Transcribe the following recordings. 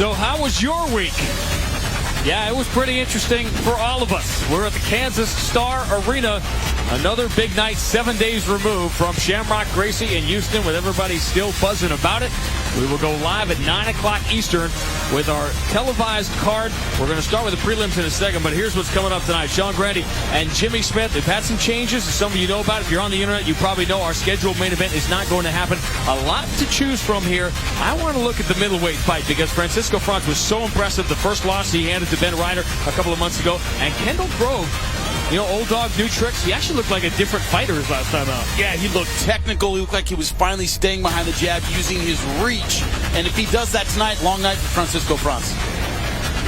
So how was your week? Yeah, it was pretty interesting for all of us. We're at the Kansas Star Arena. Another big night, 7 days removed from Shamrock Gracie in Houston, with everybody still buzzing about it. We will go live at 9 o'clock Eastern with our televised card. We're going to start with the prelims in a second, but here's what's coming up tonight. Sean Grande and Jimmy Smith, they've had some changes, as some of you know about. If you're on the internet, you probably know our scheduled main event is not going to happen. A lot to choose from here. I want to look at the middleweight fight because Francisco Franz was so impressive. The first loss he handed to Ben Ryder a couple of months ago. And Kendall Grove, you know, old dog, new tricks. He actually looked like a different fighter his last time out. Yeah, he looked technical. He looked like he was finally staying behind the jab, using his reach. And if he does that tonight, long night for Francisco Franz.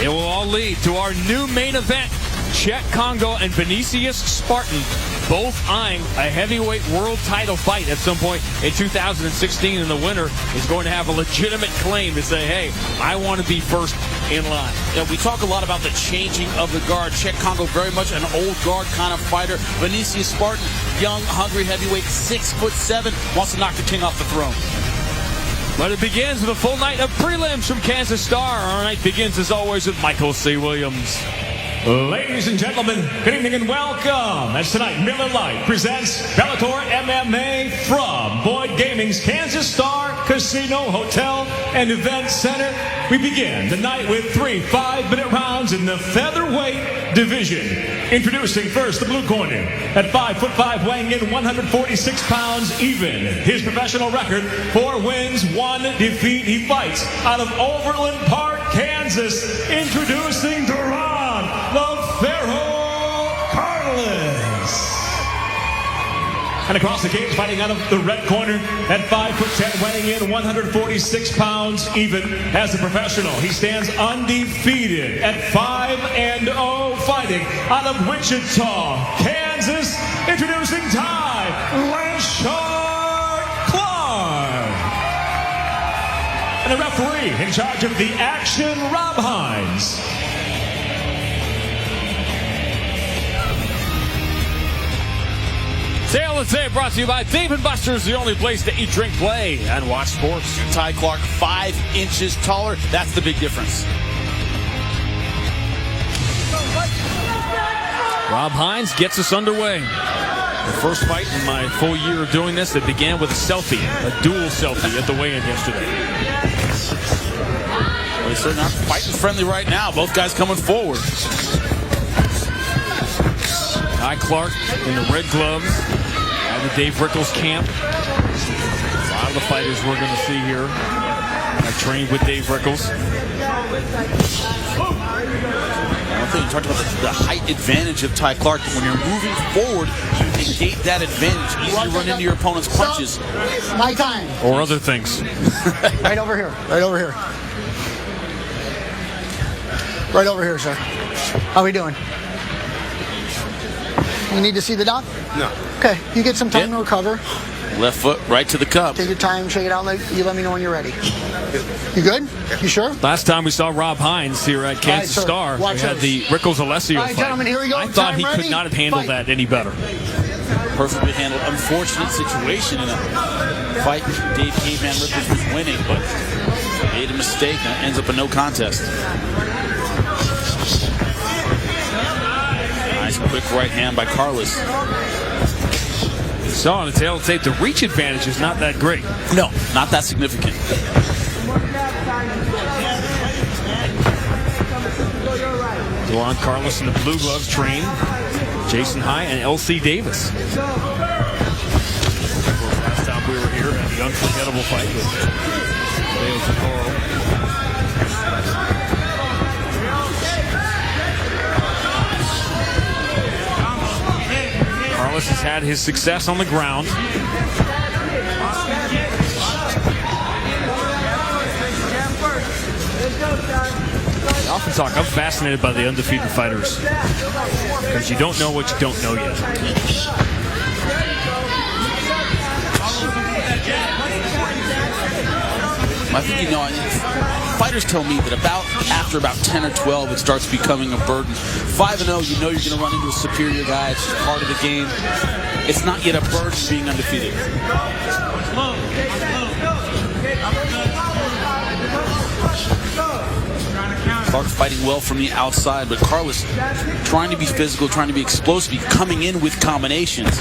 It will all lead to our new main event. Czech Congo and Vinicius Spartan both eyeing a heavyweight world title fight at some point in 2016, and the winner is going to have a legitimate claim to say, hey, I want to be first in line. Yeah, we talk a lot about the changing of the guard. Czech Congo, very much an old guard kind of fighter. Vinicius Spartan, young, hungry heavyweight, 6'7", wants to knock the king off the throne. But it begins with a full night of prelims from Kansas Star. Our night begins, as always, with Michael C. Williams. Ladies and gentlemen, good evening and welcome. As tonight, Miller Lite presents Bellator MMA from Boyd Gaming's Kansas Star Casino, Hotel, and Event Center. We begin the night with 3 5-minute rounds in the featherweight division. Introducing first the blue corner at 5'5", weighing in 146 pounds even. His professional record: 4 wins, 1 defeat. He fights out of Overland Park, Kansas. Introducing Duran LaFerro Carlos. And across the cage, fighting out of the red corner at 5'10", weighing in 146 pounds even as a professional. He stands undefeated at 5-0, fighting out of Wichita, Kansas. Introducing Ty Blanchard Clark. And the referee in charge of the action, Rob Hines. Sale and Save brought to you by Dave & Buster's, the only place to eat, drink, play, and watch sports. Ty Clark, 5 inches taller. That's the big difference. Rob Hines gets us underway. The first fight in my full year of doing this, that began with a selfie, a dual selfie at the weigh-in yesterday. Well, they're not fighting friendly right now. Both guys coming forward. Ty Clark in the red gloves at the Dave Rickles camp. A lot of the fighters we're going to see here have trained with Dave Rickles. One thing you talked about, the height advantage of Ty Clark. When you're moving forward, you negate that advantage. Easy to run into your opponent's punches. My time. Or other things. Right over here. Right over here. Right over here, sir. How we doing? You need to see the doc? No. Okay, you get some time to recover. Left foot right to the cup. Take your time, shake it out. You let me know when you're ready. You good? You sure? Last time we saw Rob Hines here at Kansas Star, we had the Rickles-Alessio fight. All right, gentlemen, here we go. I thought he ready? could not have handled that any better. Perfectly handled. Unfortunate situation in a fight. Dave Caveman Rickles was winning, but made a mistake. That ends up a no contest. Nice quick right hand by Carlos. Saw on the tail tape, the reach advantage is not that great. No, not that significant. Duran Carlos in the blue gloves train Jason High and L.C. Davis. Last time we were here, had the unforgettable fight with Leo Tocoro. Carlos has had his success on the ground. I often talk, I'm fascinated by the undefeated fighters because you don't know what you don't know yet. I think, fighters tell me that after about 10 or 12, it starts becoming a burden. 5-0, you know you're going to run into a superior guy. It's just part of the game. It's not yet a burden being undefeated. Clark fighting well from the outside, but Carlos trying to be physical, trying to be explosive, coming in with combinations.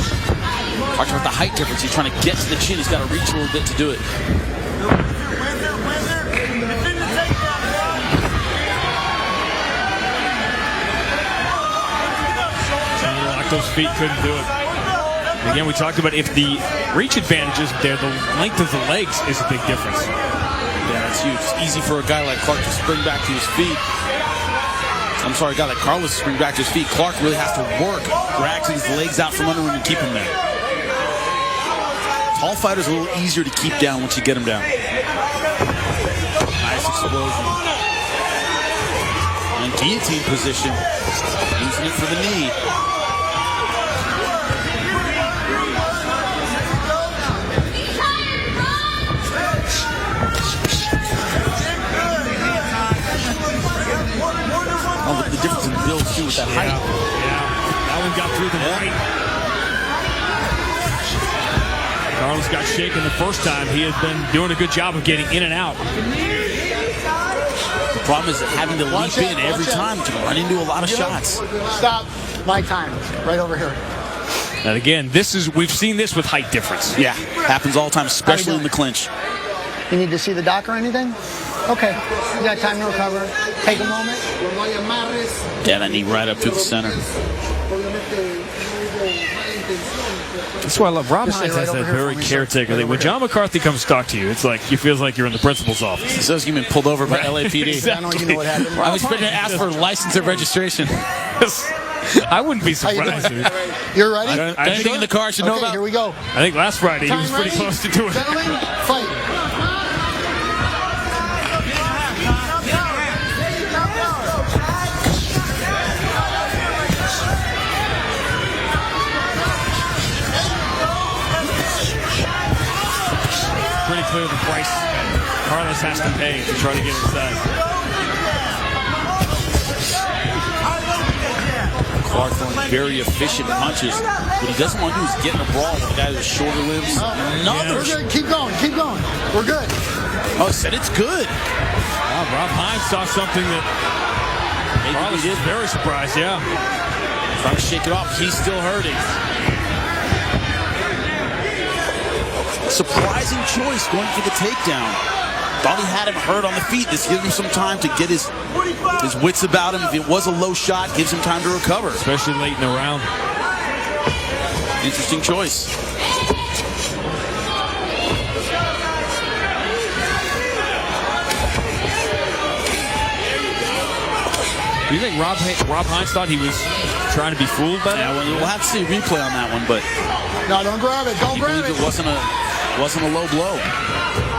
Talking about the height difference. He's trying to get to the chin. He's got to reach a little bit to do it. Those feet couldn't do it. Again, we talked about if the reach advantage is there, the length of the legs is a big difference. Yeah, that's huge. It's easy for a guy like Clark to spring back to his feet. I'm sorry, a guy like Carlos to spring back to his feet. Clark really has to work, dragging his legs out from under him and keep him there. Tall fighters are a little easier to keep down once you get him down. Nice explosion. And guillotine position. Using it for the knee. Oh, the difference in build too with that height. Yeah, that one got through the right. Carlos got shaken the first time. He has been doing a good job of getting in and out. The problem is that having to leap in every time can run into a lot of shots. Stop. My time. Right over here. And again, we've seen this with height difference. Yeah, happens all the time, especially in the clinch. You need to see the doc or anything? Okay. You got time to recover. Take a moment. Yeah, that knee right up through the center. That's why I love Rob Hines has that very caretaker thing. When John McCarthy comes to talk to you, it's like he feels like you're in the principal's office. He says you've been pulled over by LAPD. Exactly. I know you know what happened. I was expecting to ask for license and registration. I wouldn't be surprised. You're ready? Anything in the car I should know about? Here we go. I think last Friday he was pretty close to doing it. Gentlemen, fight. Pretty clear the price Carlos has to pay to try to get inside. Clark throwing very efficient punches. What he doesn't want to do is get in a brawl with the guy with shorter limbs. We're good. Keep going. Keep going. We're good. Oh, I said it's good. Rob Hines saw something that Carlos is very surprised, yeah. Trying to shake it off. He's still hurting. Surprising choice going for the takedown. Thought he had him hurt on the feet. This gives him some time to get his wits about him. If it was a low shot, gives him time to recover. Especially late in the round. Interesting choice. Do you think Rob Hines thought he was trying to be fooled by that? Yeah, well, we'll have to see a replay on that one, but No, don't grab it. Don't grab it. it wasn't a low blow.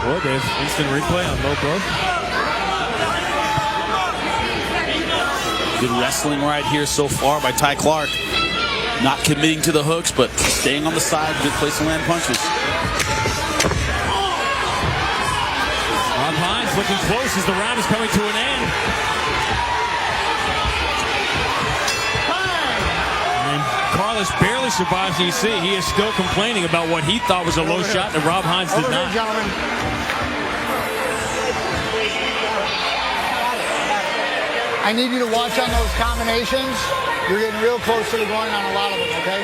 Boy, Dave, instant replay on low blow. Good wrestling right here so far by Ty Clark. Not committing to the hooks, but staying on the side. Good place to land punches. Rob Hines looking close as the round is coming to an end. And Carlos barely survives. You see, he is still complaining about what he thought was a low shot that Rob Hines did not. Gentlemen. I need you to watch on those combinations. You're getting real close to the groin on a lot of them, okay?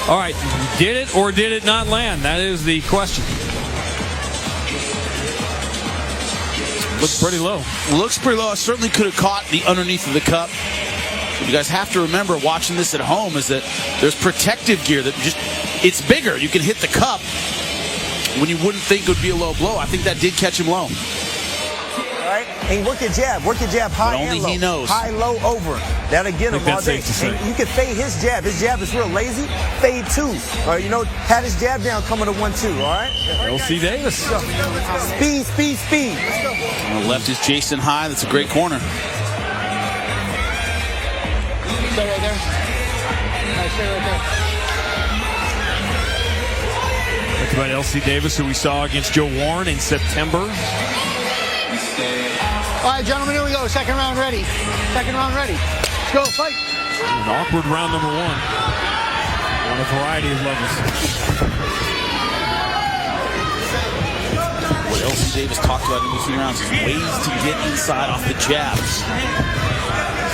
All right, did it or did it not land? That is the question. Looks pretty low. Looks pretty low. I certainly could have caught the underneath of the cup. You guys have to remember watching this at home is that there's protective gear that it's bigger. You can hit the cup when you wouldn't think it would be a low blow. I think that did catch him low. All right, and work your jab high but only and low. He knows. High, low, over. That'll get him all day. And you can fade his jab. His jab is real lazy. Fade two. All right, had his jab down coming to 1-2, all right? LC Davis. Speed, speed, speed. On the left is Jason High. That's a great corner. Stay right there. Stay right there. Talked about LC Davis, who we saw against Joe Warren in September. All right, gentlemen, here we go. Second round ready. Second round ready. Let's go, fight. An awkward round number one on a variety of levels. What LC Davis talked about in between rounds is ways to get inside off the jabs.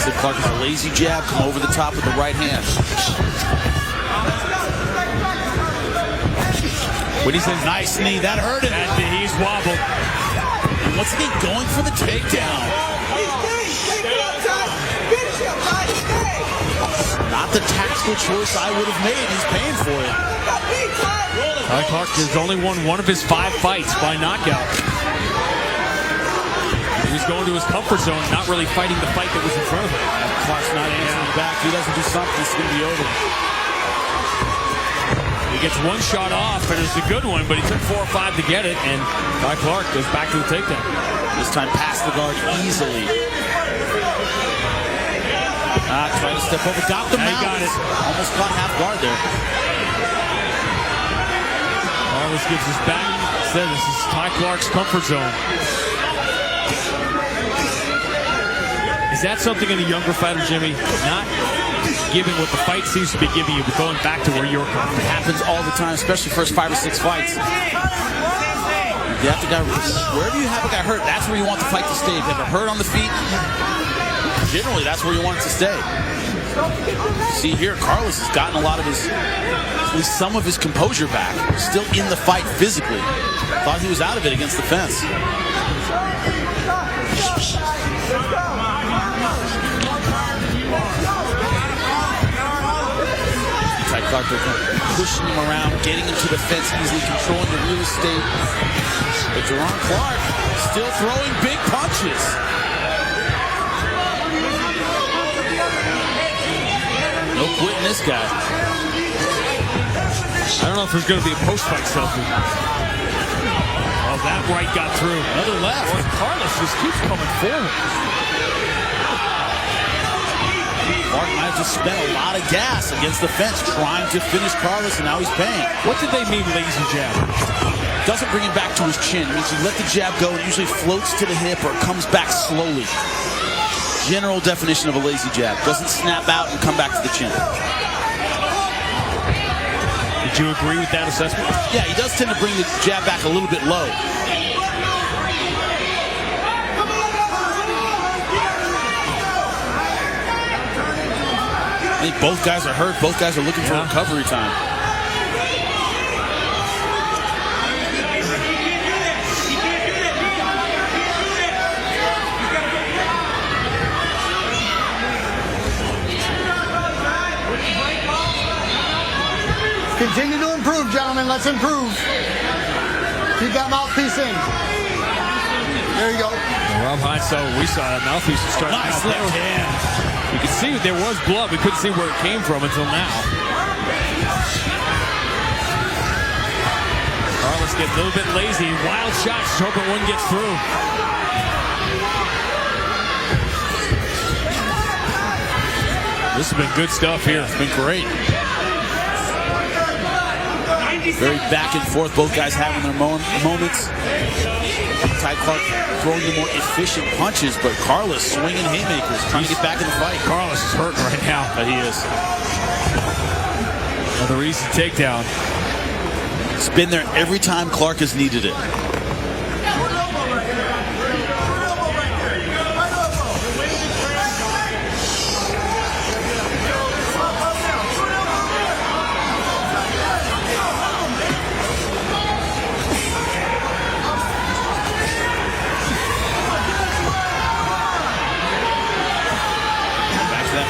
Said Clark is a lazy jab, come over the top with the right hand. When he says nice knee, that hurt him. And he's wobbled. And once again, going for the takedown. Not the tactical choice I would have made. He's paying for it. Clark has only won one of his 5 fights by knockout. He's going to his comfort zone, not really fighting the fight that was in front of him. Clark's not answering back. He doesn't do something, it's going to be over. He gets one shot off, and it's a good one, but he took 4 or 5 to get it, and Ty Clark goes back to the takedown. This time past the guard easily. Trying to step over, got the mount. Got it. Almost caught half guard there. Carlos gives his back. Said this is Ty Clark's comfort zone. Is that something in a younger fighter, Jimmy? Not giving what the fight seems to be giving you, but going back to where you're comfortable. It happens all the time, especially first 5 or 6 fights. You have the guy, wherever you have a guy hurt, that's where you want the fight to stay. If you have a hurt on the feet, generally that's where you want it to stay. See here, Carlos has gotten a lot of his, at least some of his composure back. Still in the fight physically. Thought he was out of it against the fence. Ty Clark pushing him around, getting him to the fence easily, controlling the real estate. But Jerron Clark still throwing big punches. No quitting this guy. I don't know if there's going to be a post-fight selfie. Oh, that right got through. Another left. Boy, Carlos just keeps coming forward. Clark might have just spent a lot of gas against the fence trying to finish Carlos, and now he's paying. What did they mean, lazy jab? Doesn't bring him back to his chin. It means you let the jab go and it usually floats to the hip or it comes back slowly. General definition of a lazy jab. Doesn't snap out and come back to the chin. Did you agree with that assessment? Yeah, he does tend to bring the jab back a little bit low. I think both guys are hurt. Both guys are looking for recovery time. Continue to improve, gentlemen. Let's improve. Keep that mouthpiece in. There you go. Rob Hines saw what we saw. That mouthpiece was starting Nice out left hand. You could see there was blood. We couldn't see where it came from until now. Carlos gets a little bit lazy. Wild shots, hoping one gets through. This has been good stuff here. It's been great. Very back and forth. Both guys having their moments. Ty Clark throwing the more efficient punches, but Carlos swinging haymakers, trying to get back in the fight. Carlos is hurting right now. But he is. Another easy takedown. It's been there every time Clark has needed it.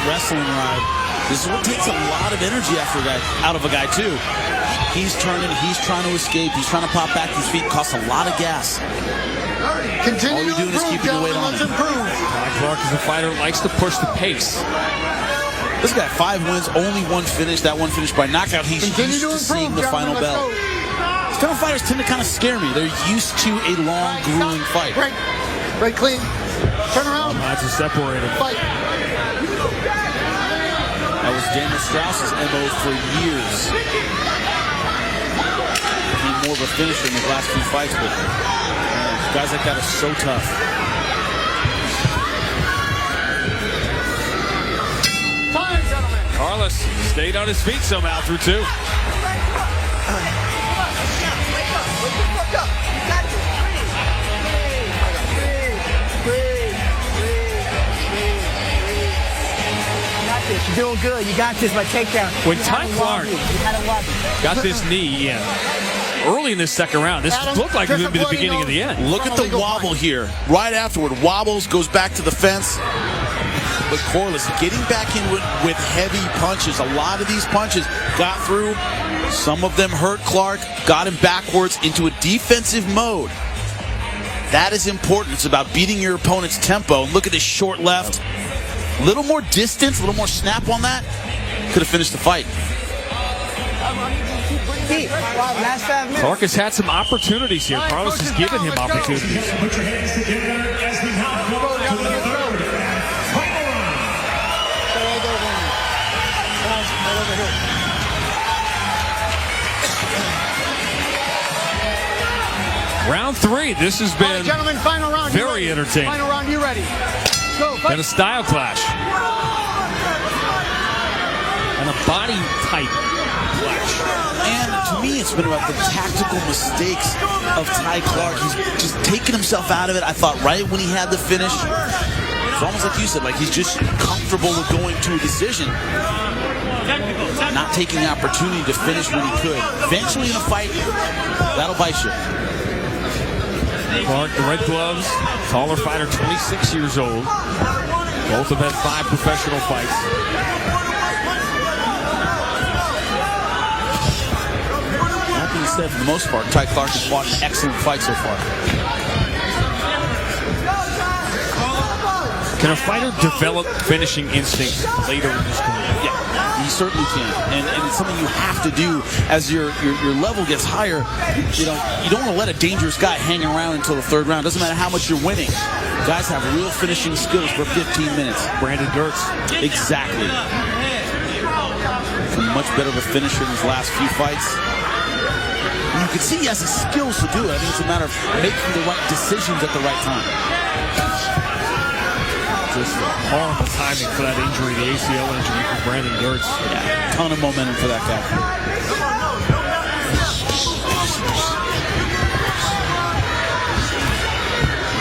Wrestling ride. This is what takes a lot of energy out of a guy too. He's turning, he's trying to escape, he's trying to pop back to his feet, costs a lot of gas. Continue All you're doing is keeping the weight on him. Ty Clark is a fighter who likes to push the pace. This guy 5 wins, only 1 finish. That 1 finish by knockout. He's used to seeing the final bell. These kind of fighters tend to kind of scare me. They're used to a long, grueling fight. Right clean. Turn around. That's a separated. Fight. That was Daniel Strauss's MO for years. Became more of a finisher in the last few fights, but guys like that are so tough. Fine, gentlemen. Carlos stayed on his feet somehow through 2. doing good. You got this, my takedown. When Ty Clark got this knee in early in this second round, this looked like it was going to be the beginning of the end. Look at the wobble here. Right afterward, wobbles, goes back to the fence. But Corliss getting back in with heavy punches. A lot of these punches got through. Some of them hurt Clark, got him backwards into a defensive mode. That is important. It's about beating your opponent's tempo. And look at this short left. A little more distance, a little more snap on that. Could have finished the fight. Last 5 minutes. Clark has had some opportunities here. Carlos has given him opportunities. Put your hands together as we now go to the third final round. Round 3. This has been gentlemen, final round. very entertaining. Final round, you ready? Go, fight. And a style clash. And a body type clash. And to me, it's been about the tactical mistakes of Ty Clark. He's just taken himself out of it. I thought right when he had the finish, it's almost like you said, like he's just comfortable with going to a decision. Not taking the opportunity to finish when he could. Eventually in a fight, that'll bite you. Clark, the red gloves, taller fighter, 26 years old. Both have had 5 professional fights. That being said, for the most part, Ty Clark has fought an excellent fight so far. Can a fighter develop finishing instincts later in his career? Yeah, he certainly can, and it's something you have to do as your level gets higher. You know, you don't want to let a dangerous guy hang around until the third round. Doesn't matter how much you're winning. Guys have real finishing skills for 15 minutes. Brandon Gertz. Exactly. Much better of a finisher in his last few fights. And you can see he has the skills to do it. I think it's a matter of making the right decisions at the right time. Just horrible timing for that injury, the ACL injury for Brandon Gertz. Yeah, ton of momentum for that guy.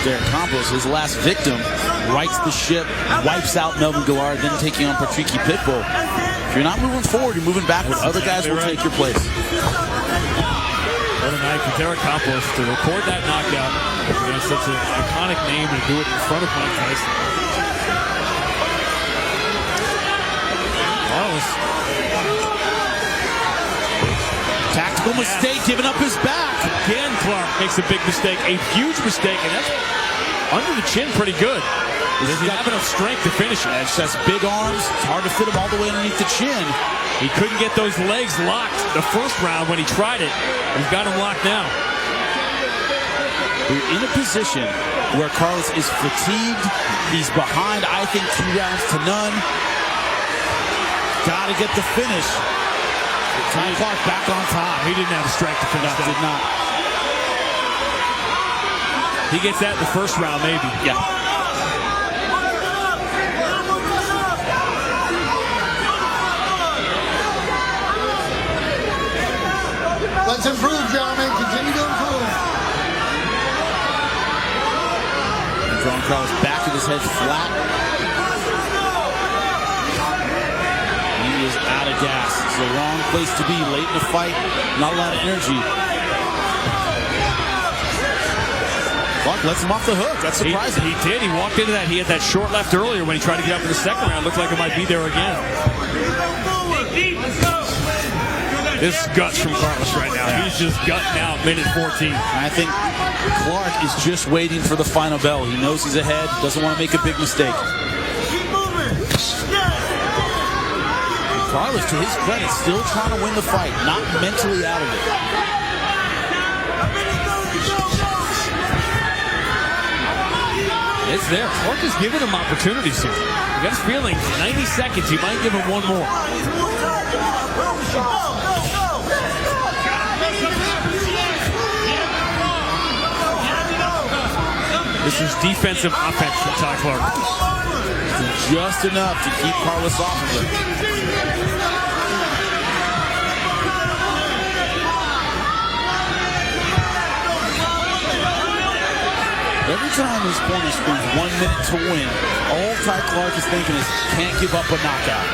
Derek Campos, his last victim, rights the ship, wipes out Melvin Gillard, then taking on Patricky Pitbull. If you're not moving forward, you're moving backward. Other guys will take your place. What a night for Derek Campos to record that knockout against such an iconic name and do it in front of Mike Tyson. Tactical mistake, giving up his back. Again, Clark makes a big mistake, a huge mistake, and that's under the chin pretty good. Does he have enough strength to finish it? Edge has big arms. It's hard to fit him all the way underneath the chin. He couldn't get those legs locked the first round when he tried it. He's got him locked now. We're in a position where Carlos is fatigued. He's behind, I think, 2 rounds to none. Got to get the finish. Ty Clark back on top. He didn't have the strength to finish that. Did not. He gets that in the first round, maybe. Yeah. Let's improve, gentlemen. Continue to improve. And John Carlos back with his head flat. He is out of gas. It's the wrong place to be late in the fight. Not a lot of energy. Clark lets him off the hook. That's surprising. He did. He walked into that. He had that short left earlier when he tried to get up in the second round. Looked like it might be there again. This is guts from Carlos right now. Yeah. He's just gutting out minute 14. I think Clark is just waiting for the final bell. He knows he's ahead. Doesn't want to make a big mistake. Carlos, to his credit, still trying to win the fight. Not mentally out of it. It's there. Clark is giving him opportunities here. I got a feeling 90 seconds, he might give him one more. This is defensive offense from Ty Clark. Just enough to keep Carlos off of it. Every time his corner spends 1 minute to win, all Ty Clark is thinking is, can't give up a knockout.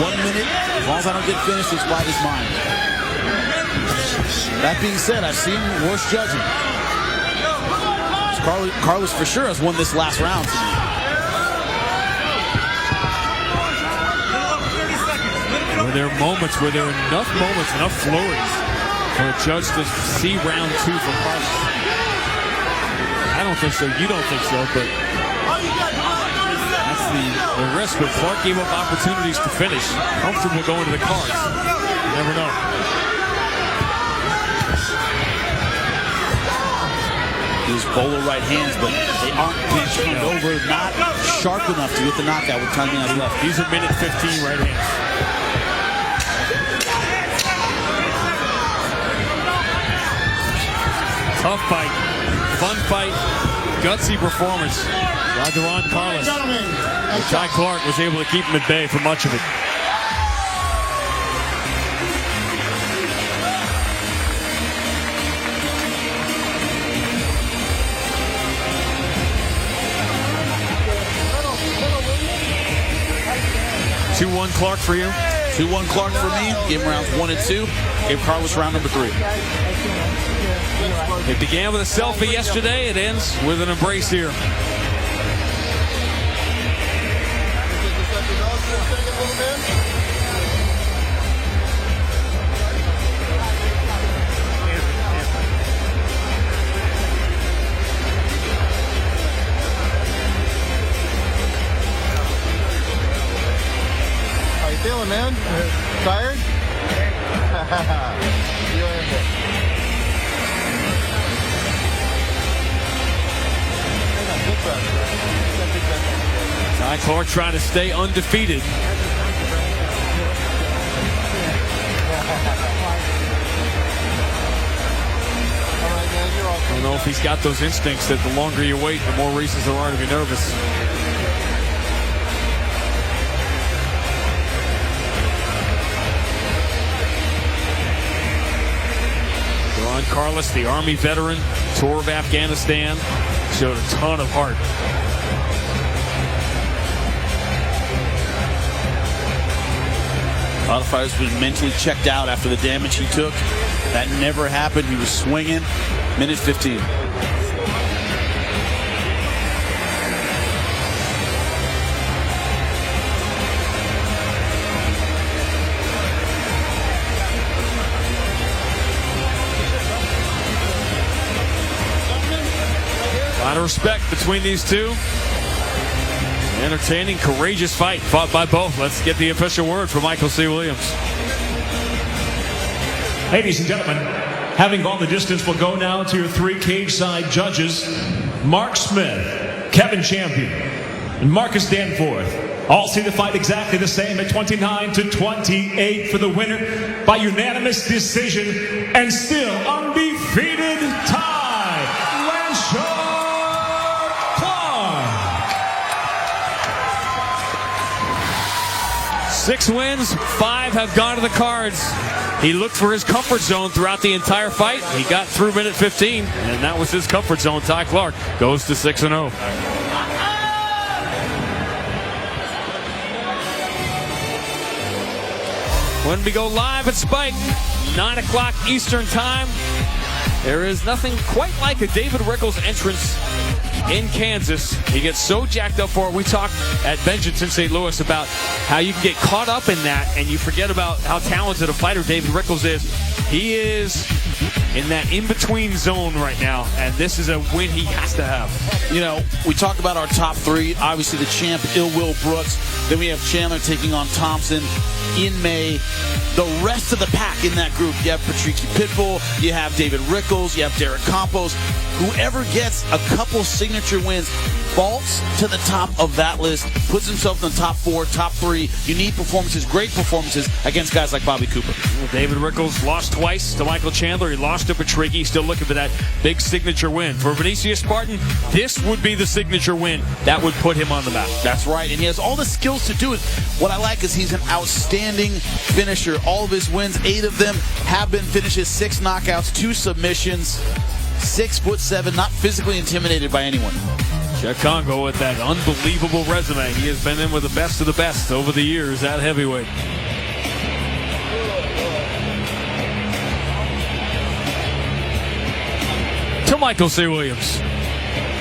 1 minute. As long as I don't get finished, this fight is mine. That being said, I've seen worse judging. Carlos for sure has won this last round to me. Were there moments, enough flurries for a judge to see round 2 for Carlos? I don't think so. You don't think so, but that's the risk. But Clark gave up opportunities to finish. Comfortable going to the cards. You never know. These bowler right hands, but they aren't being turned over, not sharp enough to get the knockout with time left. These are minute 15 right hands. Tough fight, fun fight, gutsy performance by Duran Carlos. Ty Clark was able to keep him at bay for much of it. $2-1 Clark for you? 2-1 Clark for me. Gave him rounds 1 and 2. Gave Carlos round number 3. It began with a selfie yesterday. It ends with an embrace here. How you feeling, man? Tired? Ty Clark trying to stay undefeated. I don't know if he's got those instincts that the longer you wait, the more reasons there are to be nervous. Duran Carlos, the Army veteran, tour of Afghanistan, showed a ton of heart. A lot of fighters was mentally checked out after the damage he took. That never happened. He was swinging. Minute 15. A lot of respect between these two. Entertaining, courageous fight fought by both. Let's get the official word from Michael C. Williams. Ladies and gentlemen, having gone the distance, we'll go now to your 3 cage-side judges. Mark Smith, Kevin Champion, and Marcus Danforth. All see the fight exactly the same at 29-28 for the winner by unanimous decision, and still undefeated Ty Clark. 6 wins, 5 have gone to the cards. He looked for his comfort zone throughout the entire fight. He got through minute 15, and that was his comfort zone. Ty Clark goes to 6-0. When we go live at Spike, 9 o'clock Eastern Time, there is nothing quite like a David Rickles entrance in Kansas. He gets so jacked up for it. We talked at Benjamin St. Louis about how you can get caught up in that and you forget about how talented a fighter David Rickles is. He is in that in-between zone right now, and this is a win he has to have. You know, we talked about our top 3. Obviously, the champ, Ill Will Brooks. Then we have Chandler taking on Thompson in May. The rest of the pack in that group, you have Patricky Pitbull, you have David Rickles, you have Derek Campos. Whoever gets a couple signature wins vaults to the top of that list, puts himself in the top 4, top 3. You need performances, great performances against guys like Bobby Cooper. David Rickles lost twice to Michael Chandler. He lost to Patricky. Still looking for that big signature win. For Benicio Spartan, this would be the signature win that would put him on the map. That's right, and he has all the skills to do it. What I like is he's an outstanding finisher. All of his wins, 8 of them have been finishes, 6 knockouts, 2 submissions, 6'7", not physically intimidated by anyone. Cheick Kongo with that unbelievable resume. He has been in with the best of the best over the years at heavyweight. To Michael C. Williams.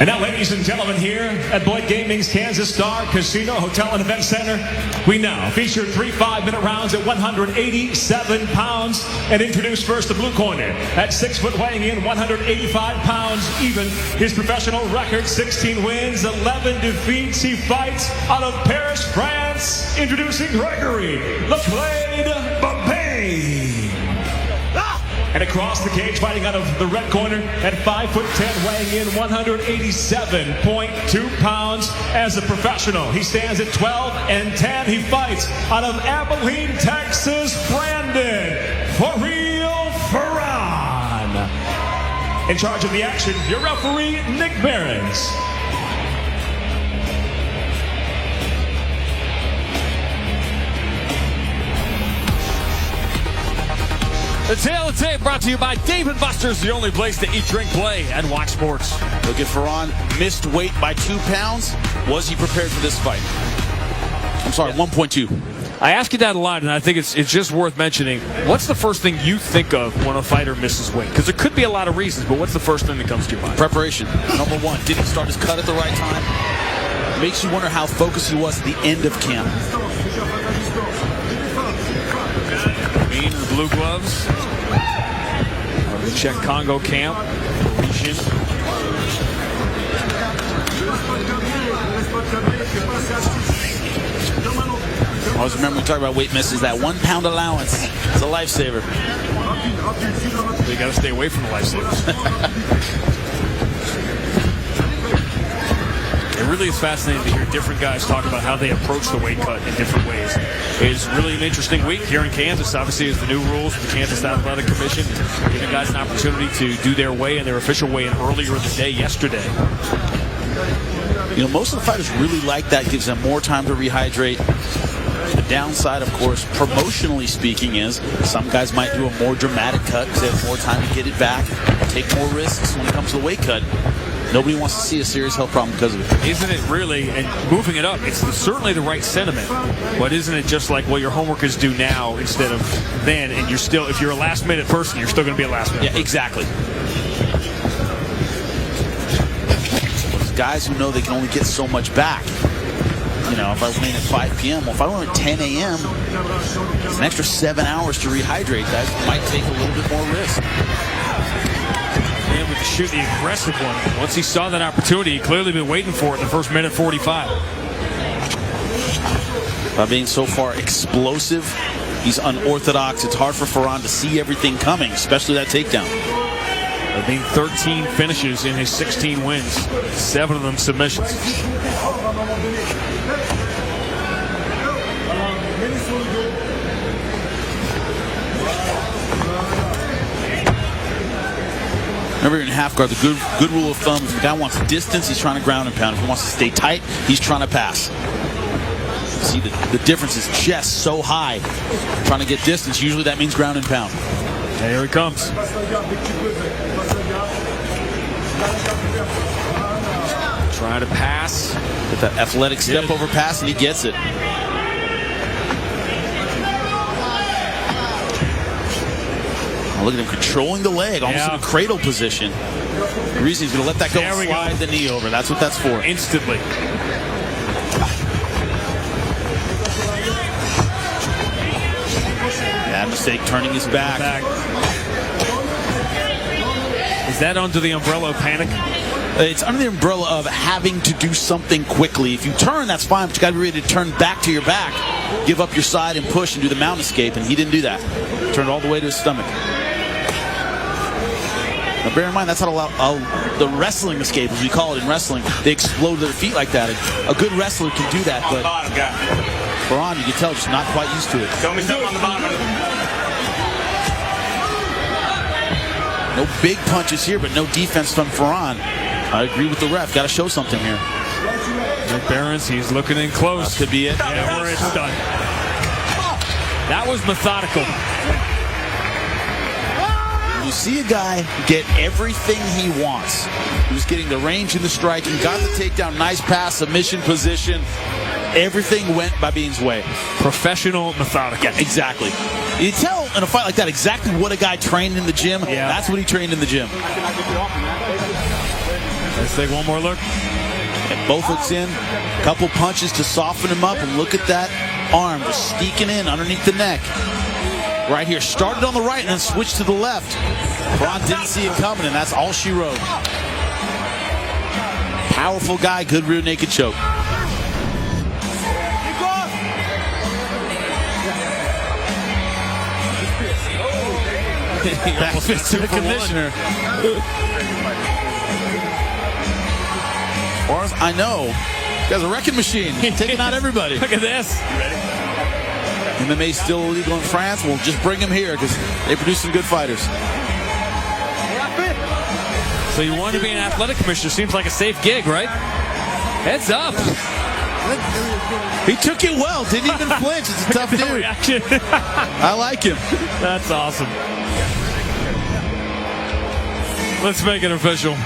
And now, ladies and gentlemen, here at Boyd Gaming's Kansas Star Casino, Hotel, and Event Center, we now feature 3 5-minute rounds at 187 pounds. And introduce first the blue corner at 6 foot, weighing in 185 pounds even. His professional record, 16 wins, 11 defeats. He fights out of Paris, France. Introducing Gregory LaPlade Babay. And across the cage, fighting out of the red corner at 5'10", weighing in 187.2 pounds as a professional. He stands at 12-10. He fights out of Abilene, Texas, Brandon For Real Ferran. In charge of the action, your referee, Nick Behrens. The Tale of Tape brought to you by Dave & Buster's, the only place to eat, drink, play, and watch sports. Look at Ferran, missed weight by 2 pounds. Was he prepared for this fight? I'm sorry, 1.2. I ask you that a lot, and I think it's just worth mentioning. What's the first thing you think of when a fighter misses weight? Because there could be a lot of reasons, but what's the first thing that comes to your mind? Preparation. Number one, didn't start his cut at the right time. Makes you wonder how focused he was at the end of camp. Green, the blue gloves. The Cheick Kongo camp. Always remember we talk about weight misses, that 1 pound allowance. It's a lifesaver. You got to stay away from the lifesavers. It really is fascinating to hear different guys talk about how they approach the weight cut in different ways. It's really an interesting week here in Kansas. Obviously, it's the new rules with the Kansas Athletic Commission, giving guys an opportunity to do their weigh-in, their official weigh-in earlier in the day yesterday. You know, most of the fighters really like that. Gives them more time to rehydrate. The downside, of course, promotionally speaking, is some guys might do a more dramatic cut because they have more time to get it back, take more risks when it comes to the weight cut. Nobody wants to see a serious health problem because of it. Isn't it really? And moving it up, it's certainly the right sentiment. But isn't it just like, well, your homework is due now instead of then, and you're still, if you're a last-minute person, you're still going to be a last-minute person. Exactly. Well, guys who know they can only get so much back. You know, if I went in at 5 p.m., well, if I went at 10 a.m., it's an extra 7 hours to rehydrate. That might take a little bit more risk. Able to shoot the aggressive one. Once he saw that opportunity, he clearly been waiting for it in the first minute 45. By being so far explosive, he's unorthodox. It's hard for Ferran to see everything coming, especially that takedown. There being 13 finishes in his 16 wins, 7 of them submissions. Remember, in half guard, the good rule of thumb, if the guy wants distance, he's trying to ground and pound. If he wants to stay tight, he's trying to pass. See, the difference is chest so high. Trying to get distance, usually that means ground and pound. Here he comes. Trying to pass. Get that athletic step over pass, and he gets it. Look at him controlling the leg, almost in a cradle position. The reason he's going to let that go and slide the knee over. That's what that's for. Instantly. Bad mistake, turning his back. Is that under the umbrella of panic? It's under the umbrella of having to do something quickly. If you turn, that's fine, but you got to be ready to turn back to your back, give up your side and push and do the mount escape, and he didn't do that. Turned all the way to his stomach. Now, bear in mind, that's not the wrestling escape, as we call it in wrestling. They explode their feet like that. And a good wrestler can do that, but Ferran, you can tell, just not quite used to it. Tell me something on the bottom. No big punches here, but no defense from Ferran. I agree with the ref. Got to show something here. Nick Behrens, he's looking in close. Could be it. Yeah, where it's done. That was methodical. You see a guy get everything he wants. He was getting the range and the striking, got the takedown, nice pass, submission position. Everything went Babin's way. Professional, methodical. Yeah, exactly. You tell in a fight like that exactly what a guy trained in the gym. Yeah. That's what he trained in the gym. Let's take one more look. And both hooks in. Couple punches to soften him up. And look at that arm just sneaking in underneath the neck. Right here. Started on the right and then switched to the left. Braun didn't see it coming, and that's all she wrote. Powerful guy, good rear naked choke. Back fist to the commissioner. Or I know. This guy's a wrecking machine. Taking out everybody. Look at this. MMA still illegal in France. We'll just bring him here because they produce some good fighters. So you want to be an athletic commissioner. Seems like a safe gig, right? Heads up. He took it well. Didn't even flinch. It's a tough dude. Reaction. I like him. That's awesome. Let's make it official.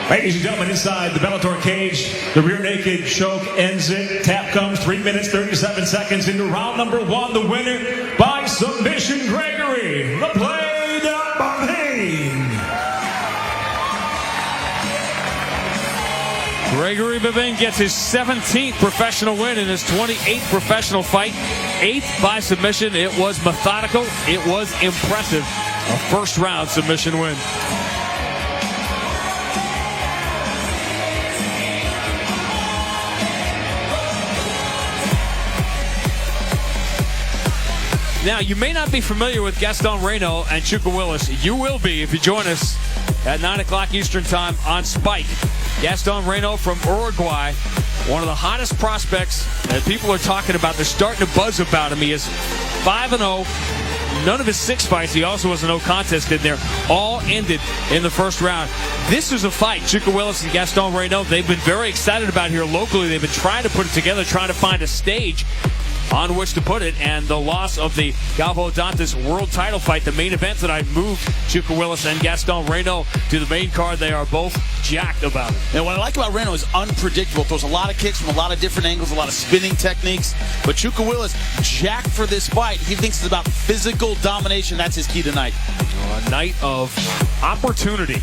Ladies and gentlemen, inside the Bellator cage, the rear naked choke ends it. Tap comes 3 minutes, 37 seconds into round number 1. The winner by submission, Gregory the Blade Babin. Gregory Babin gets his 17th professional win in his 28th professional fight. 8th by submission. It was methodical. It was impressive. A first round submission win. Now, you may not be familiar with Gaston Reno and Chuka Willis. You will be if you join us at 9 o'clock Eastern Time on Spike. Gaston Reno from Uruguay, one of the hottest prospects that people are talking about. They're starting to buzz about him. He is 5-0. None of his 6 fights, he also has a no contest in there, all ended in the first round. This is a fight, Chuka Willis and Gaston Reno, they've been very excited about here locally. They've been trying to put it together, trying to find a stage on which to put it, and the loss of the Galvo Dantas world title fight, the main event tonight, moved Chuka Willis and Gaston Reno to the main card. They are both jacked about it. And what I like about Reno is unpredictable. Throws a lot of kicks from a lot of different angles, a lot of spinning techniques. But Chuka Willis jacked for this fight. He thinks it's about physical domination. That's his key tonight. A night of opportunity.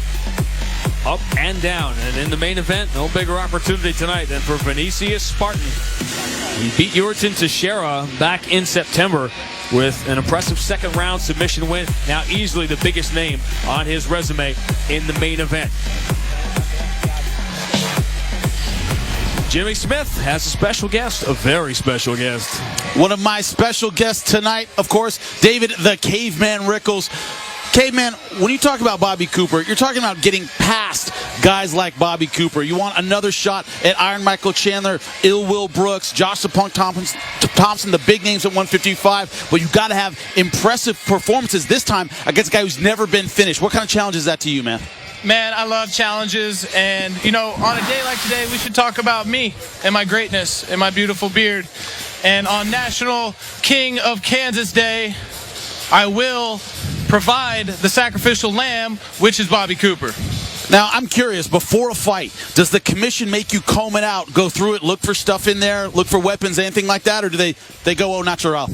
Up and down. And in the main event, no bigger opportunity tonight than for Vinicius Spartan. He beat Yurton Teixeira back in September with an impressive second round submission win. Now easily the biggest name on his resume in the main event. Jimmy Smith has a special guest, a very special guest. One of my special guests tonight, of course, David the Caveman Rickles. Caveman, when you talk about Bobby Cooper, you're talking about getting past guys like Bobby Cooper. You want another shot at Iron Michael Chandler, Ill Will Brooks, Josh the Punk Thompson, the big names at 155, but you got to have impressive performances this time against a guy who's never been finished. What kind of challenge is that to you, man? Man, I love challenges, and, you know, on a day like today, we should talk about me and my greatness and my beautiful beard. And on National King of Kansas Day, I will provide the sacrificial lamb, which is Bobby Cooper. Now, I'm curious, before a fight, does the commission make you comb it out, go through it, look for stuff in there, look for weapons, anything like that, or do they go au natural?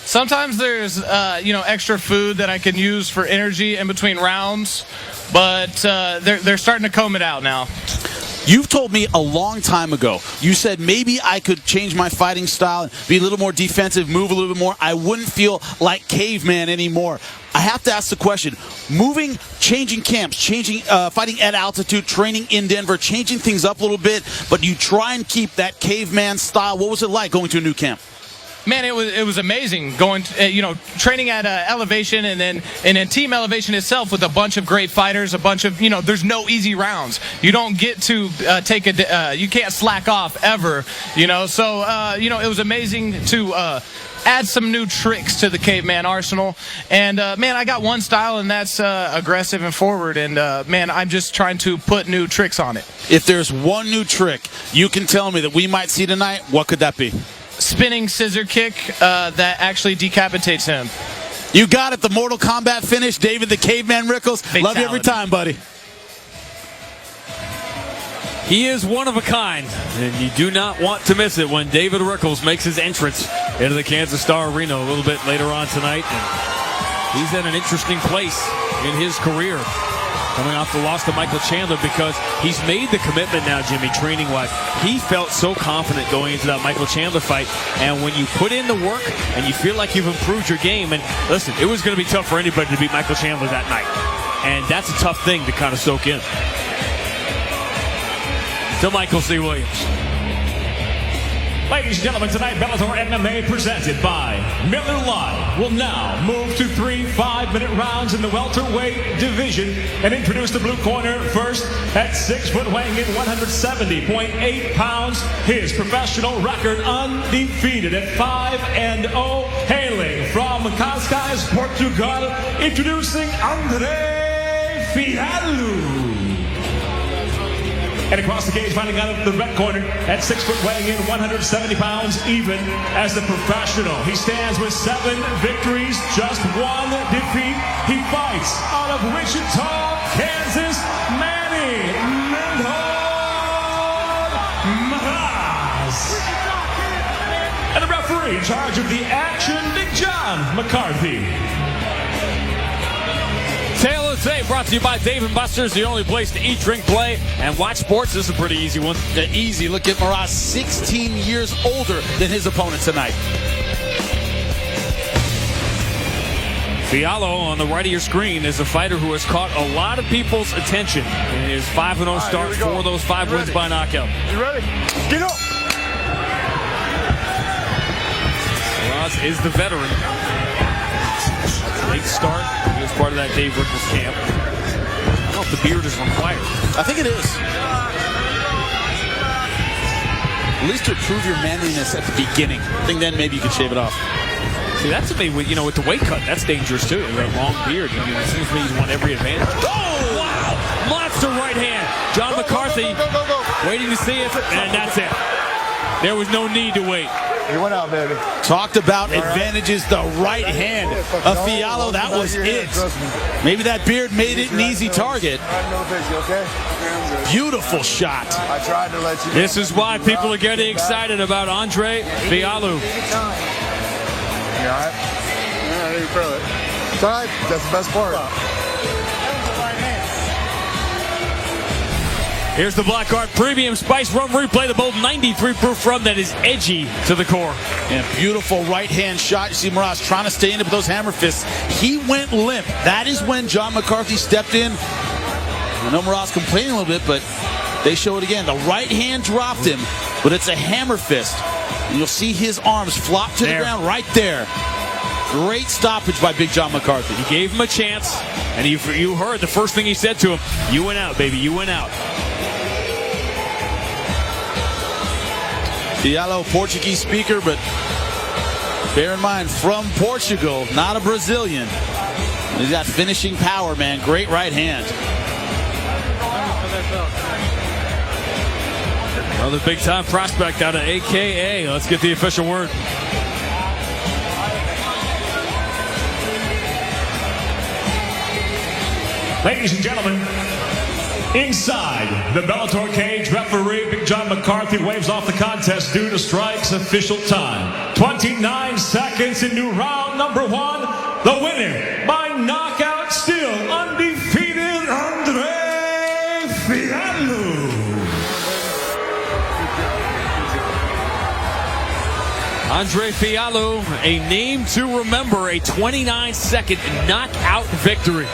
Sometimes there's, extra food that I can use for energy in between rounds, but they're starting to comb it out now. You've told me a long time ago, you said maybe I could change my fighting style, be a little more defensive, move a little bit more. I wouldn't feel like Caveman anymore. I have to ask the question, changing camps, fighting at altitude, training in Denver, changing things up a little bit, but you try and keep that Caveman style. What was it like going to a new camp? Man, it was amazing going to, training at elevation and then team elevation itself with a bunch of great fighters, a bunch of, there's no easy rounds. You don't get to you can't slack off ever, so, it was amazing to add some new tricks to the Caveman arsenal. And, man, I got one style, and that's aggressive and forward. And, man, I'm just trying to put new tricks on it. If there's one new trick you can tell me that we might see tonight, what could that be? Spinning scissor kick that actually decapitates him. You got it. The Mortal Kombat finish. David the Caveman Rickles. Fatality. Love you every time, buddy. He is one of a kind, and you do not want to miss it when David Rickles makes his entrance into the Kansas Star Arena a little bit later on tonight. And he's at an interesting place in his career, coming off the loss to Michael Chandler, because he's made the commitment now, Jimmy, training-wise. He felt so confident going into that Michael Chandler fight, and when you put in the work and you feel like you've improved your game, and listen, it was going to be tough for anybody to beat Michael Chandler that night, and that's a tough thing to kind of soak in. To Michael C. Williams. Ladies and gentlemen, tonight Bellator MMA presented by Miller Lite will now move to 3 5-minute rounds in the welterweight division and introduce the blue corner first at 6 foot, weighing in 170.8 pounds. His professional record undefeated at 5-0, hailing from Cascais, Portugal, introducing Andre Fialho. And across the cage, finding out of the red corner at 6 foot, weighing in 170 pounds, even as the professional. He stands with 7 victories, just 1 defeat. He fights out of Wichita, Kansas, Manny Mendez. And the referee in charge of the action, Big John McCarthy. Tail of the Tape brought to you by Dave & Buster's, the only place to eat, drink, play, and watch sports. This is a pretty easy one. Easy. Look at Maraz, 16 years older than his opponent tonight. Fialho on the right of your screen is a fighter who has caught a lot of people's attention in his 5-0 start, 4 of those 5 wins by knockout. You ready? Get up! Maraz is the veteran. Late start. He was part of that Dave Rickles camp. I don't know if the beard is required. I think it is. At least to prove your manliness at the beginning. I think then maybe you could shave it off. See, that's me with the weight cut. That's dangerous too. That long beard. I mean, it seems to me he's won every advantage. Oh wow! Monster right hand. John McCarthy waiting to see it, and that's it. There was no need to wait. He went out, baby. Talked about advantages, the right hand of Fialho. That was it. Maybe that beard made it an easy target. Beautiful shot. I tried to let you. This is why people are getting excited about Andre Fialho. You all right? Yeah, I didn't feel it. It's all right. That's the best part. Here's the Black Art Premium Spice Rum Replay, the bold 93 proof rum that is edgy to the core. And beautiful right-hand shot. You see Maraz trying to stay in it with those hammer fists. He went limp. That is when John McCarthy stepped in. I know Maraz complaining a little bit, but they show it again. The right hand dropped him, but it's a hammer fist. And you'll see his arms flop to the ground right there. Great stoppage by Big John McCarthy. He gave him a chance, and you heard the first thing he said to him, "You went out, baby, you went out." Fialho, Portuguese speaker, but bear in mind, from Portugal, not a Brazilian. He's got finishing power, man. Great right hand. Another big-time prospect out of AKA. Let's get the official word. Ladies and gentlemen, inside the Bellator cage, referee Big John McCarthy waves off the contest due to strikes. Official time 29 seconds into round number 1. The winner by knockout, still undefeated, Andre Fialho. Andre Fialho, a name to remember, a 29-second knockout victory.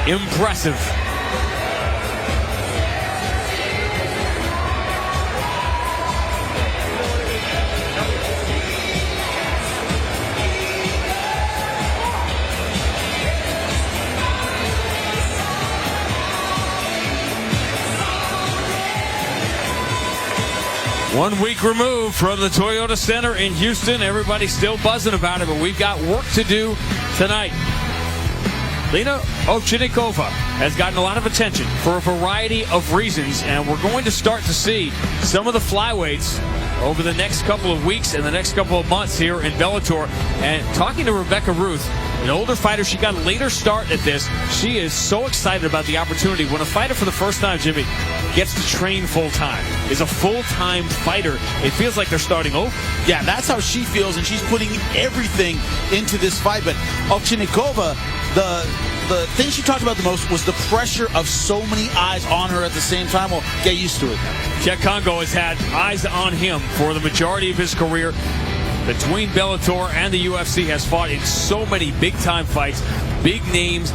Impressive. One week removed from the Toyota Center in Houston. Everybody's still buzzing about it, but we've got work to do tonight. Lena Ovchinnikova has gotten a lot of attention for a variety of reasons, and we're going to start to see some of the flyweights over the next couple of weeks and the next couple of months here in Bellator. And talking to Rebecca Ruth, An older fighter, she got a later start at this. She is so excited about the opportunity. When a fighter for the first time, Jimmy, gets to train full-time, is a full-time fighter, it feels like they're starting over. Yeah, that's how she feels, and she's putting everything into this fight. But Ovchinnikova, the thing she talked about the most was the pressure of so many eyes on her at the same time. Well, get used to it. Cheick Kongo has had eyes on him for the majority of his career. Between Bellator and the UFC, has fought in so many big-time fights, big names.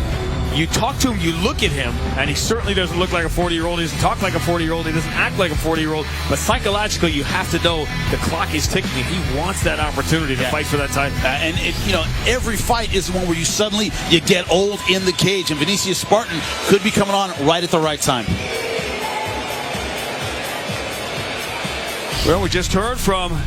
You talk to him, you look at him, and he certainly doesn't look like a 40-year-old. He doesn't talk like a 40-year-old. He doesn't act like a 40-year-old. But psychologically, you have to know the clock is ticking, and he wants that opportunity to fight for that title. And every fight is one where you get old in the cage, and Vinicius Spartan could be coming on right at the right time. Well, we just heard from